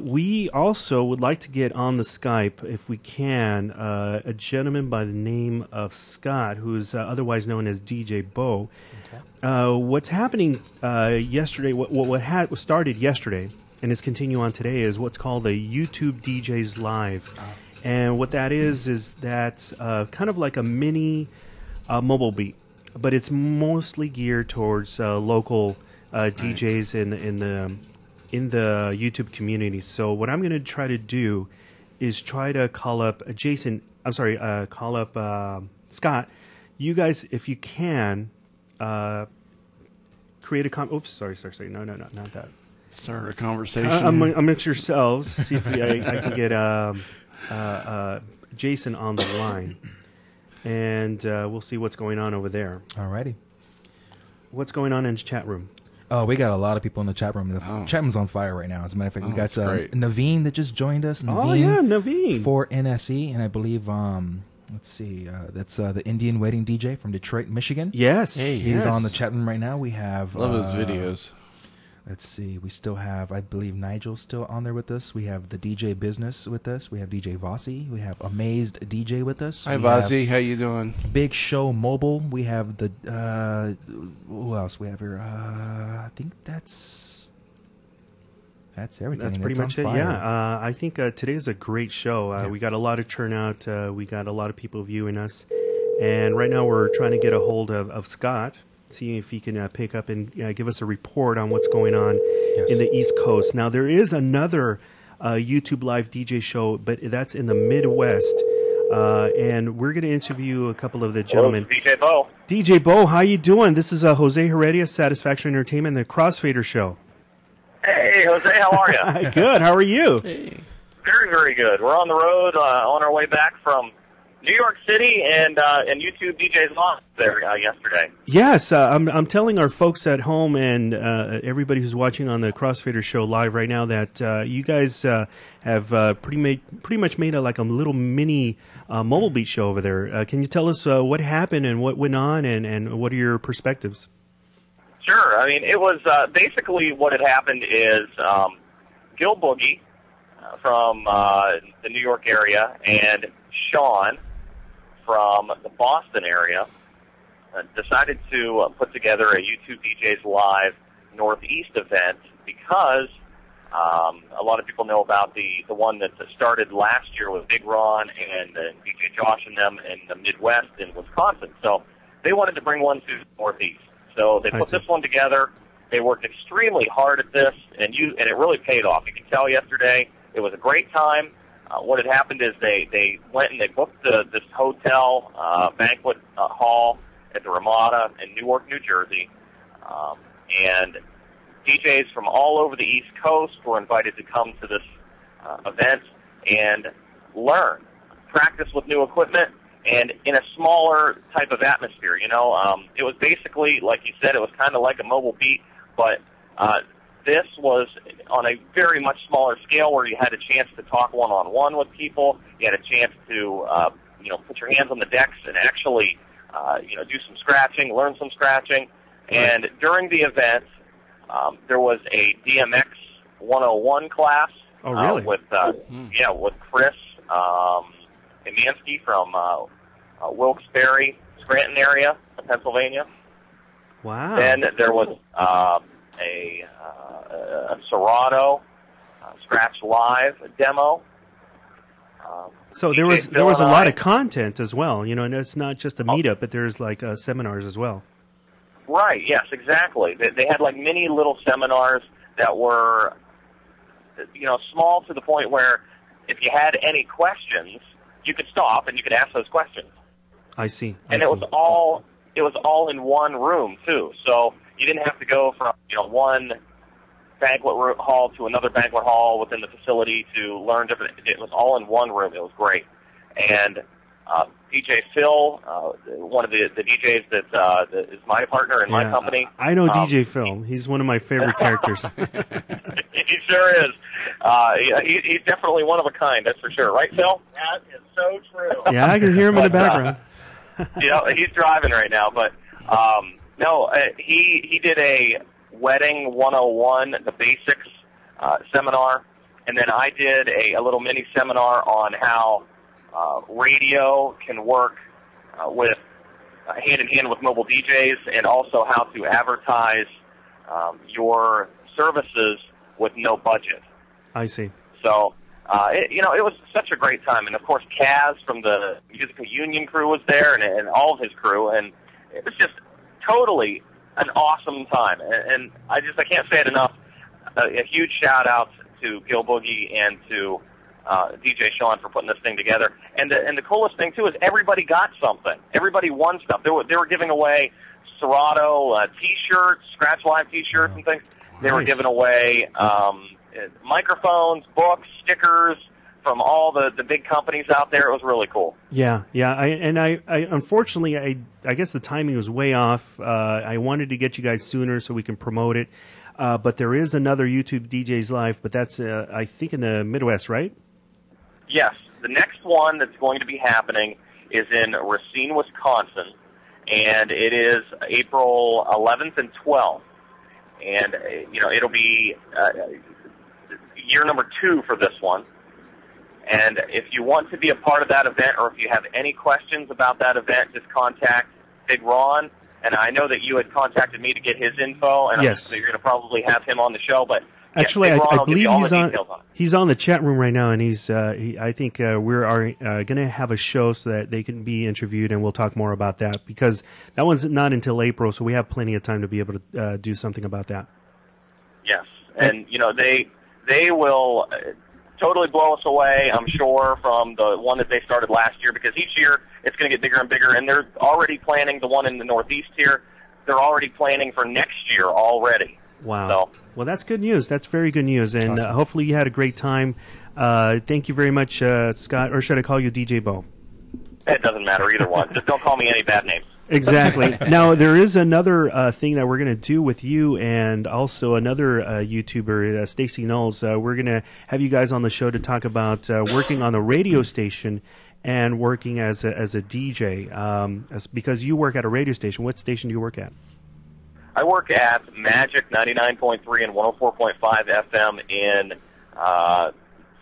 We also would like to get on the Skype, if we can, a gentleman by the name of Scott, who's otherwise known as DJ Bo. Okay. What's happening yesterday, what started yesterday, and is continuing on today, is what's called a YouTube DJs Live. And what that is that kind of like a mini mobile beat, but it's mostly geared towards local DJs in the YouTube community. So what I'm going to try to do is try to call up call up Scott. You guys, if you can, create a oops, sorry, no, not that. Start a conversation. Amongst yourselves, see if I can get Jason on the line, and we'll see what's going on over there. Alrighty. What's going on in the chat room? Oh, we got a lot of people in the chat room. The chat room's on fire right now. As a matter of fact, we got Naveen that just joined us. Naveen. For NSE, and I believe, let's see, that's the Indian wedding DJ from Detroit, Michigan. Yes. He's on the chat room right now. We have... Love his videos. Let's see. We still have, I believe, Nigel still on there with us. We have the DJ Business with us. We have DJ Vossi. We have Amazed DJ with us. Hi, Vossi. How you doing? Big Show Mobile. We have the... who else we have here? I think that's everything. That's pretty much it. Yeah. I think today is a great show. We got a lot of turnout. We got a lot of people viewing us. And right now we're trying to get a hold of Scott. See if he can pick up and give us a report on what's going on in the East Coast. Now, there is another YouTube Live DJ show, but that's in the Midwest. and we're going to interview a couple of the gentlemen. Hello, DJ Bo. DJ Bo, how you doing? This is Jose Heredia, Satisfaction Entertainment, the Crossfader Show. Hey, Jose, how are you? Good. How are you? Very, very good. We're on the road on our way back from New York City and YouTube DJs Live there yesterday. Yes, I'm telling our folks at home and everybody who's watching on the Crossfader Show live right now that you guys have pretty much made a little mini Mobile Beat show over there. Can you tell us what happened and what went on and what are your perspectives? Sure. I mean, it was basically what had happened is Gil Boogie from the New York area and Sean from the Boston area decided to put together a YouTube DJs Live Northeast event because a lot of people know about the one that started last year with Big Ron and DJ Josh and them in the Midwest in Wisconsin. So they wanted to bring one to the Northeast. So they put this one together. They worked extremely hard at this, and it really paid off. You can tell yesterday it was a great time. What had happened is they went and they booked this hotel banquet hall at the Ramada in Newark, New Jersey, and DJs from all over the East Coast were invited to come to this event and learn, practice with new equipment, and in a smaller type of atmosphere. You know, it was basically, like you said, it was kind of like a Mobile Beat, but this was on a very much smaller scale where you had a chance to talk one-on-one with people. You had a chance to, put your hands on the decks and actually, do some scratching, learn some scratching. And during the event, there was a DMX 101 class. Oh, really? With Chris Imansky from Wilkes-Barre, Scranton area of Pennsylvania. Wow. Then there was a Serato Scratch Live demo. So there was a lot of content as well, and it's not just a meetup, but there's seminars as well. Right. Yes. Exactly. They had mini little seminars that were, small to the point where if you had any questions, you could stop and you could ask those questions. I see. And it was all in one room too. So you didn't have to go from one banquet hall to another banquet hall within the facility to learn different. It was all in one room. It was great. And DJ Phil, one of the DJs that is my partner in my company. I know DJ Phil. He's one of my favorite characters. He sure is. He's definitely one of a kind, that's for sure. Right, Phil? That is so true. Yeah, I can hear him in the background. He's driving right now. But, he did a Wedding 101, the basics seminar. And then I did a little mini seminar on how radio can work with hand in hand with mobile DJs, and also how to advertise your services with no budget. I see. So, it was such a great time, and of course Kaz from the Musical Union crew was there, and all of his crew, and it was just totally an awesome time. And I can't say it enough. A huge shout out to Gil Boogie and to DJ Sean for putting this thing together. And the coolest thing too is everybody got something. Everybody won stuff. They were giving away Serato T-shirts, Scratch Live T-shirts and things. They were giving away microphones, books, stickers from all the big companies out there. It was really cool. Yeah. I unfortunately, I guess the timing was way off. I wanted to get you guys sooner so we can promote it. But there is another YouTube DJs Live, but that's, I think, in the Midwest, right? Yes. The next one that's going to be happening is in Racine, Wisconsin, and it is April 11th and 12th. And, it'll be year number 2 for this one. And if you want to be a part of that event, or if you have any questions about that event, just contact Big Ron. And I know that you had contacted me to get his info, and yes. So you're going to probably have him on the show. But actually, yeah, I believe he's on the chat room right now, and I think we're going to have a show so that they can be interviewed, and we'll talk more about that, because that one's not until April, so we have plenty of time to be able to do something about that. Yes, and they will totally blow us away, I'm sure, from the one that they started last year, because each year it's going to get bigger and bigger, and they're already planning the one in the Northeast here. They're already planning for next year already. Wow. So, well, that's good news. That's very good news, and Awesome. Hopefully you had a great time. Thank you very much, Scott, or should I call you DJ Bo? it doesn't matter either one. Just don't call me any bad names. Exactly. Now, there is another thing that we're going to do with you and also another YouTuber, Stacey Knowles. We're going to have you guys on the show to talk about working on a radio station and working as a DJ. Because you work at a radio station. What station do you work at? I work at Magic 99.3 and 104.5 FM in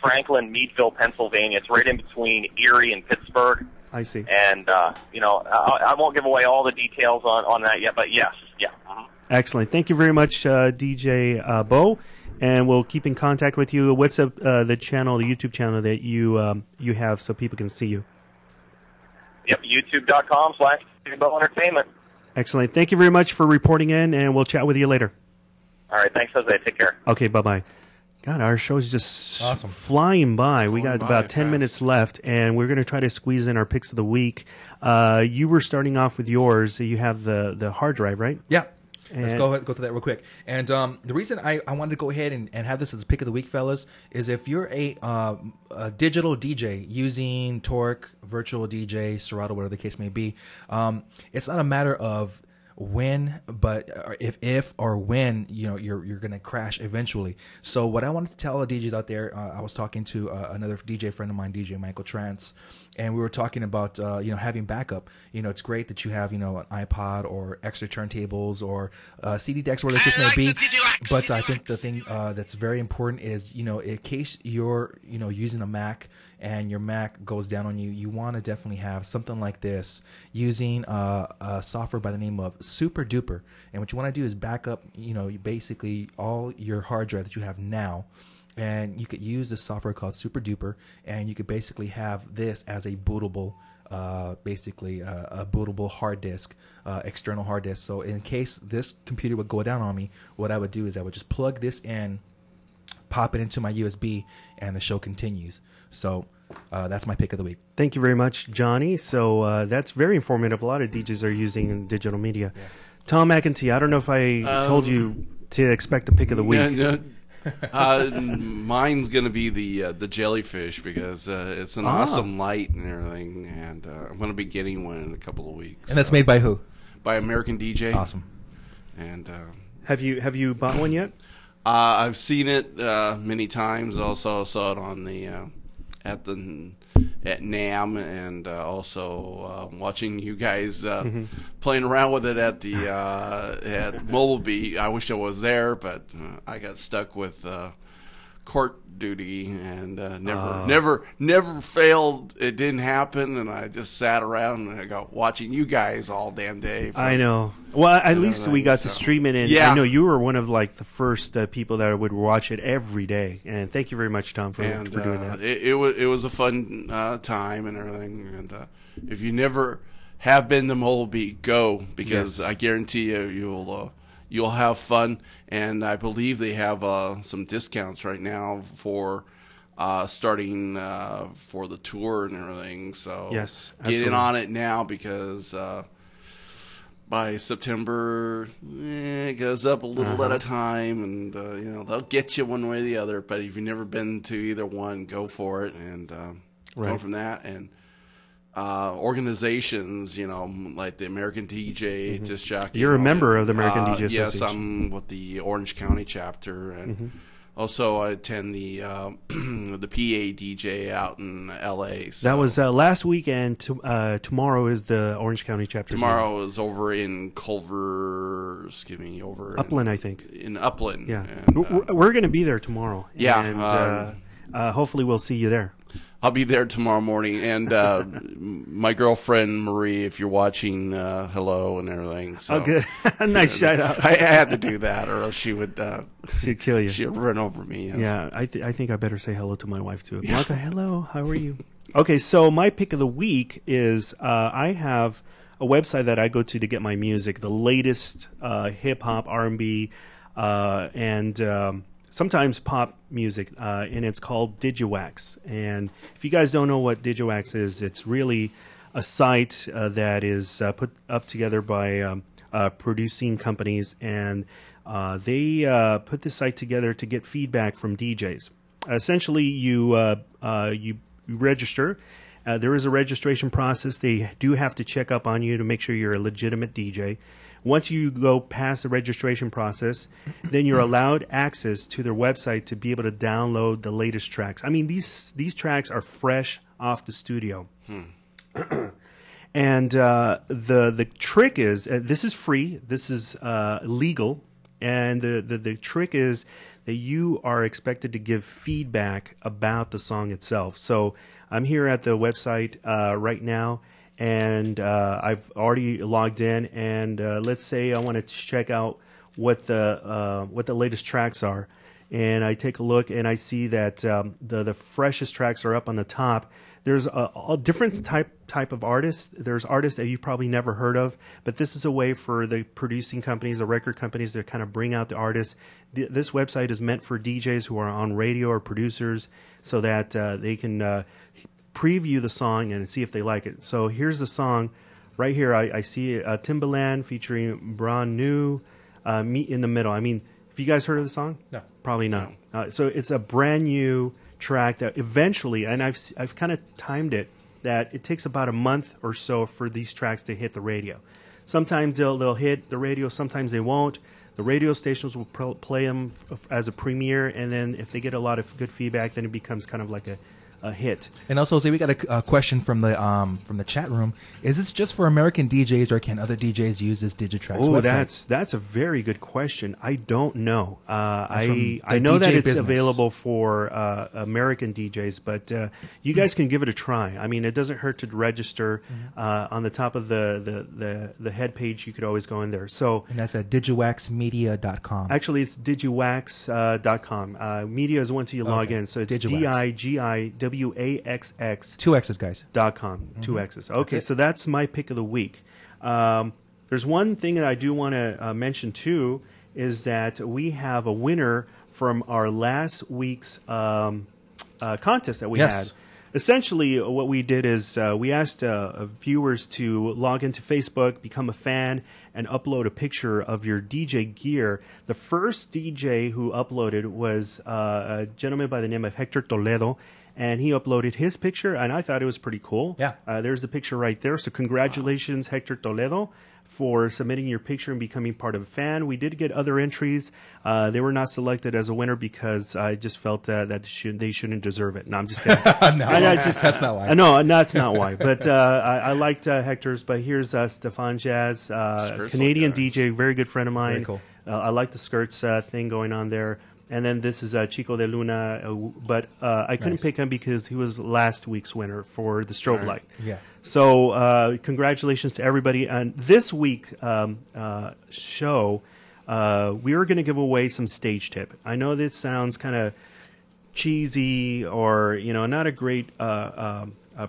Franklin, Meadville, Pennsylvania. It's right in between Erie and Pittsburgh. I see. And, I won't give away all the details on that yet, but yes, yeah. Excellent. Thank you very much, DJ Bo, and we'll keep in contact with you. What's the YouTube channel that you have so people can see you? Yep, youtube.com/Bo Entertainment. Excellent. Thank you very much for reporting in, and we'll chat with you later. All right, thanks, Jose. Take care. Okay, bye-bye. God, our show is just awesome. flying by. We got about 10 minutes left, and we're going to try to squeeze in our picks of the week. You were starting off with yours. You have the hard drive, right? Yeah. Let's go through that real quick. And the reason I wanted to go ahead and have this as a pick of the week, fellas, is if you're a digital DJ using Torque, Virtual DJ, Serato, whatever the case may be, it's not a matter of when, but if or when you're gonna crash eventually. So what I wanted to tell the DJs out there, I was talking to another DJ friend of mine, DJ Michael Trance, and we were talking about having backup. It's great that you have an iPod or extra turntables or CD decks, whatever the case may be. But I think the thing that's very important is in case you're using a Mac and your Mac goes down on you, you want to definitely have something like this using a software by the name of Super Duper. And what you want to do is back up, basically all your hard drive that you have now. And you could use this software called Super Duper, and you could basically have this as a bootable, a bootable hard disk, external hard disk. So in case this computer would go down on me, what I would do is I would just plug this in, pop it into my USB, and the show continues. So that's my pick of the week. Thank you very much, Johnny. So that's very informative. A lot of DJs are using digital media. Yes. Tom McIntee, I don't know if I told you to expect a pick of the week. Mine's gonna be the jellyfish because it's an awesome light and everything, and I'm gonna be getting one in a couple of weeks. And that's made by who? By American DJ. Awesome. And have you bought one yet? I've seen it many times. Also saw it on the at NAMM, and also watching you guys playing around with it at the at Mobile Beat. I wish I was there, but I got stuck with court duty and never failed. It didn't happen, and I just sat around and I got watching you guys all damn day. I know. Well, at least we got to stream it, and I know you were one of the first people that would watch it every day. And thank you very much, Tom, for doing that. It was a fun time and everything. And if you never have been to Mobile Beat, go, because I guarantee you'll have fun. And I believe they have some discounts right now for starting for the tour and everything. So get in on it now, because by September it goes up a little at a time, and they'll get you one way or the other. But if you've never been to either one, go for it, and go from that. And organizations, like the American DJ, Disc Jockey. You're a member of the American DJ Association. Yes, I'm with the Orange County chapter, and also I attend the the PA DJ out in L.A. So. That was last weekend. Tomorrow is the Orange County chapter. Tomorrow is over in Culver, Upland, I think. In Upland. Yeah, and, we're going to be there tomorrow. Yeah, and hopefully we'll see you there. I'll be there tomorrow morning, and my girlfriend Marie, if you're watching, hello and everything. So, good. Nice shout out. I had to do that, or else she would she'd kill you. She'd run over me. Yes. Yeah, I think I better say hello to my wife too. Blanca, hello. How are you? Okay, so my pick of the week is I have a website that I go to get my music, the latest hip hop, R&B, and sometimes pop music, and it's called Digiwax. And if you guys don't know what Digiwax is, it's really a site that is put up together by producing companies, and they put this site together to get feedback from DJs. Essentially, you register. There is a registration process. They do have to check up on you to make sure you're a legitimate DJ. Once you go past the registration process, then you're allowed access to their website to be able to download the latest tracks. I mean, these tracks are fresh off the studio. And the trick is, this is free, this is legal, and the trick is that you are expected to give feedback about the song itself. So I'm here at the website right now, and I've already logged in, and let's say I want to check out what the latest tracks are, and I take a look and I see that the freshest tracks are up on the top. There's a different type of artists. There's artists that you've probably never heard of, but this is a way for the producing companies, the record companies, to kind of bring out the artists. This website is meant for DJs who are on radio or producers, so that they can preview the song and see if they like it. So here's the song right here. I see Timbaland featuring Brand New, Meet in the Middle. I mean, have you guys heard of the song? No. Probably not. So it's a brand new track that eventually, and I've kind of timed it, that it takes about a month or so for these tracks to hit the radio. Sometimes they'll hit the radio, sometimes they won't. The radio stations will play them as a premiere, and then if they get a lot of good feedback, then it becomes kind of like a hit. And also, Jose, we got a question from the chat room. Is this just for American DJs, or can other DJs use this Digitrax website? That's a very good question. I don't know. I know that it's available for American DJs, but you guys can give it a try. I mean, it doesn't hurt to register. On the top of the head page, you could always go in there. So, and that's at digiwaxmedia.com. Actually, it's digiwax.com. Media is once you log in, so it's DIGIWAXX. 2 X's, guys. .com. 2 X's. Okay, so that's my pick of the week. There's one thing that I do want to mention too, is that we have a winner from our last week's contest that we had. Essentially, what we did is we asked viewers to log into Facebook, become a fan, and upload a picture of your DJ gear. The first DJ who uploaded was a gentleman by the name of Hector Toledo, and he uploaded his picture, and I thought it was pretty cool. Yeah. There's the picture right there. So congratulations, Hector Toledo, for submitting your picture and becoming part of a fan. We did get other entries. They were not selected as a winner because I just felt that they shouldn't deserve it. No, I'm just kidding. That's not why. No, that's not why. But I liked Hector's. But here's Stefan Jazz, Canadian DJ, very good friend of mine. Very cool. I like the skirts thing going on there. And then this is Chico de Luna, but I couldn't pick him because he was last week's winner for the strobe light. Yeah. So congratulations to everybody. And this week show, we are going to give away some stage tip. I know this sounds kind of cheesy or not a great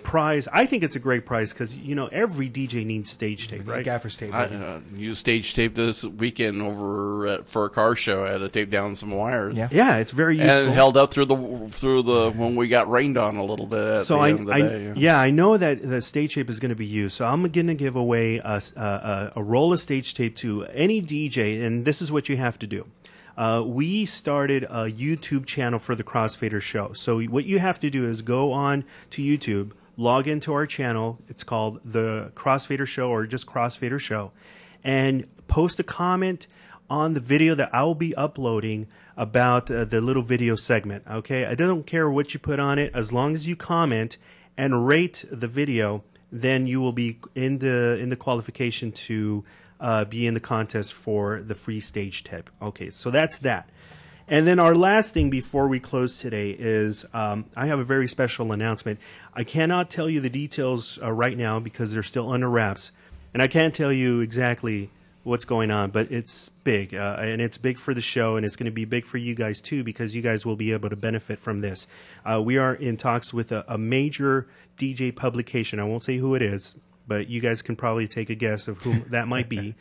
prize. I think it's a great prize because every DJ needs stage tape, right? Gaffer tape. I used stage tape this weekend over for a car show. I had to tape down some wires. Yeah, it's very useful. And it held up through the when we got rained on a little bit. At the end of the day. I know that the stage tape is going to be used, so I'm going to give away a roll of stage tape to any DJ, and this is what you have to do. We started a YouTube channel for the Crossfader show. So what you have to do is go on to YouTube, log into our channel. It's called the Crossfader Show or just Crossfader Show, and post a comment on the video that I will be uploading about the little video segment. Okay, I don't care what you put on it, as long as you comment and rate the video, then you will be in the qualification to be in the contest for the free stage tip. Okay, so that's that. And then our last thing before we close today is I have a very special announcement. I cannot tell you the details right now because they're still under wraps, and I can't tell you exactly what's going on, but it's big, and it's big for the show, and it's going to be big for you guys too because you guys will be able to benefit from this. We are in talks with a major DJ publication. I won't say who it is, but you guys can probably take a guess of whom that might be.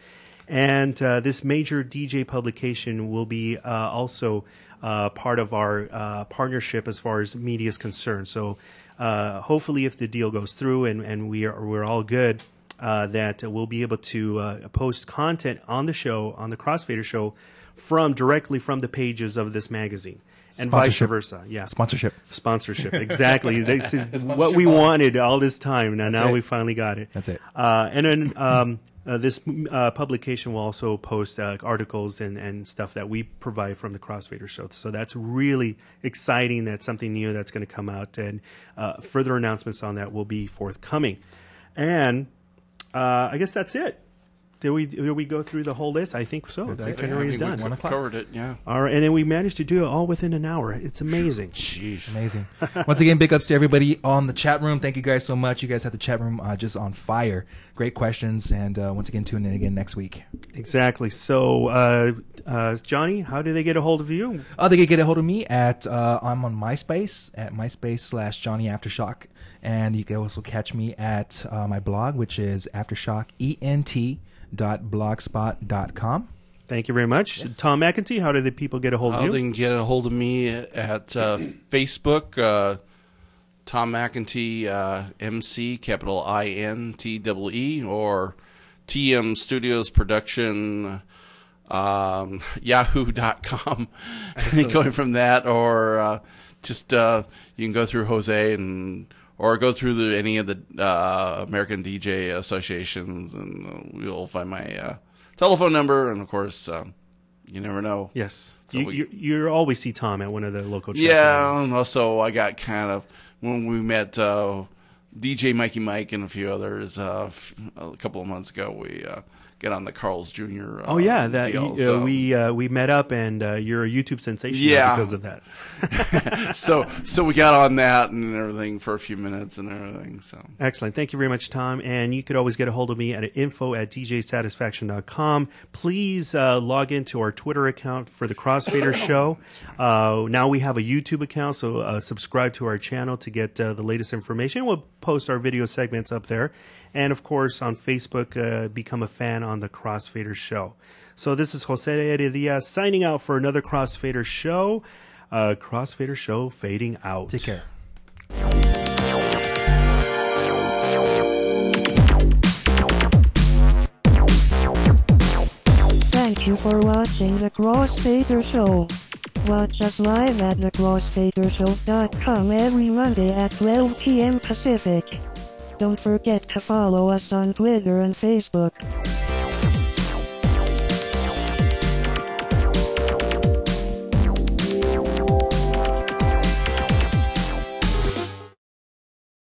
And this major DJ publication will be also part of our partnership as far as media is concerned. So hopefully, if the deal goes through and we're all good, that we'll be able to post content on the show, on the Crossfader show, directly from the pages of this magazine. And vice versa. Yeah. Sponsorship. Exactly. This is what we wanted all this time. Now we finally got it. That's it. And then this publication will also post articles and stuff that we provide from the Crossfader show. So that's really exciting. That's something new that's going to come out, and further announcements on that will be forthcoming. And I guess that's it. Did we go through the whole list? I think so. The itinerary is done. We covered it, yeah. All right, and then we managed to do it all within an hour. It's amazing. Jeez. Amazing. Once again, big ups to everybody on the chat room. Thank you guys so much. You guys had the chat room just on fire. Great questions, and once again, tune in again next week. Exactly. So, Johnny, how do they get a hold of you? They can get a hold of me at I'm on MySpace at MySpace/Johnny Aftershock, and you can also catch me at my blog, which is aftershockent.blogspot.com. Thank you very much. Yes. Tom McIntee, how do the people get a hold of you? They can get a hold of me at Facebook, Tom McIntee, MC, capital INTEE, or TM Studios Production, yahoo.com. Going from that, or just you can go through Jose or go through any of the American DJ associations, and you'll find my telephone number. And of course, you never know. Yes, so you always see Tom at one of the local chat rooms. And also I got kind of, when we met DJ Mikey Mike and a few others a couple of months ago, we get on the Carl's Jr. Oh yeah, deal, we met up, and you're a YouTube sensation because of that. so we got on that and everything for a few minutes and everything. So excellent. Thank you very much, Tom. And you could always get a hold of me at info@djsatisfaction.com. Please log into our Twitter account for the Crossfader show. Now we have a YouTube account, so subscribe to our channel to get the latest information. We'll post our video segments up there. And, of course, on Facebook, become a fan on the Crossfader show. So this is Jose Heredia signing out for another Crossfader show. Crossfader show fading out. Take care. Thank you for watching the Crossfader show. Watch us live at thecrossfadershow.com every Monday at 12 p.m. Pacific. Don't forget to follow us on Twitter and Facebook.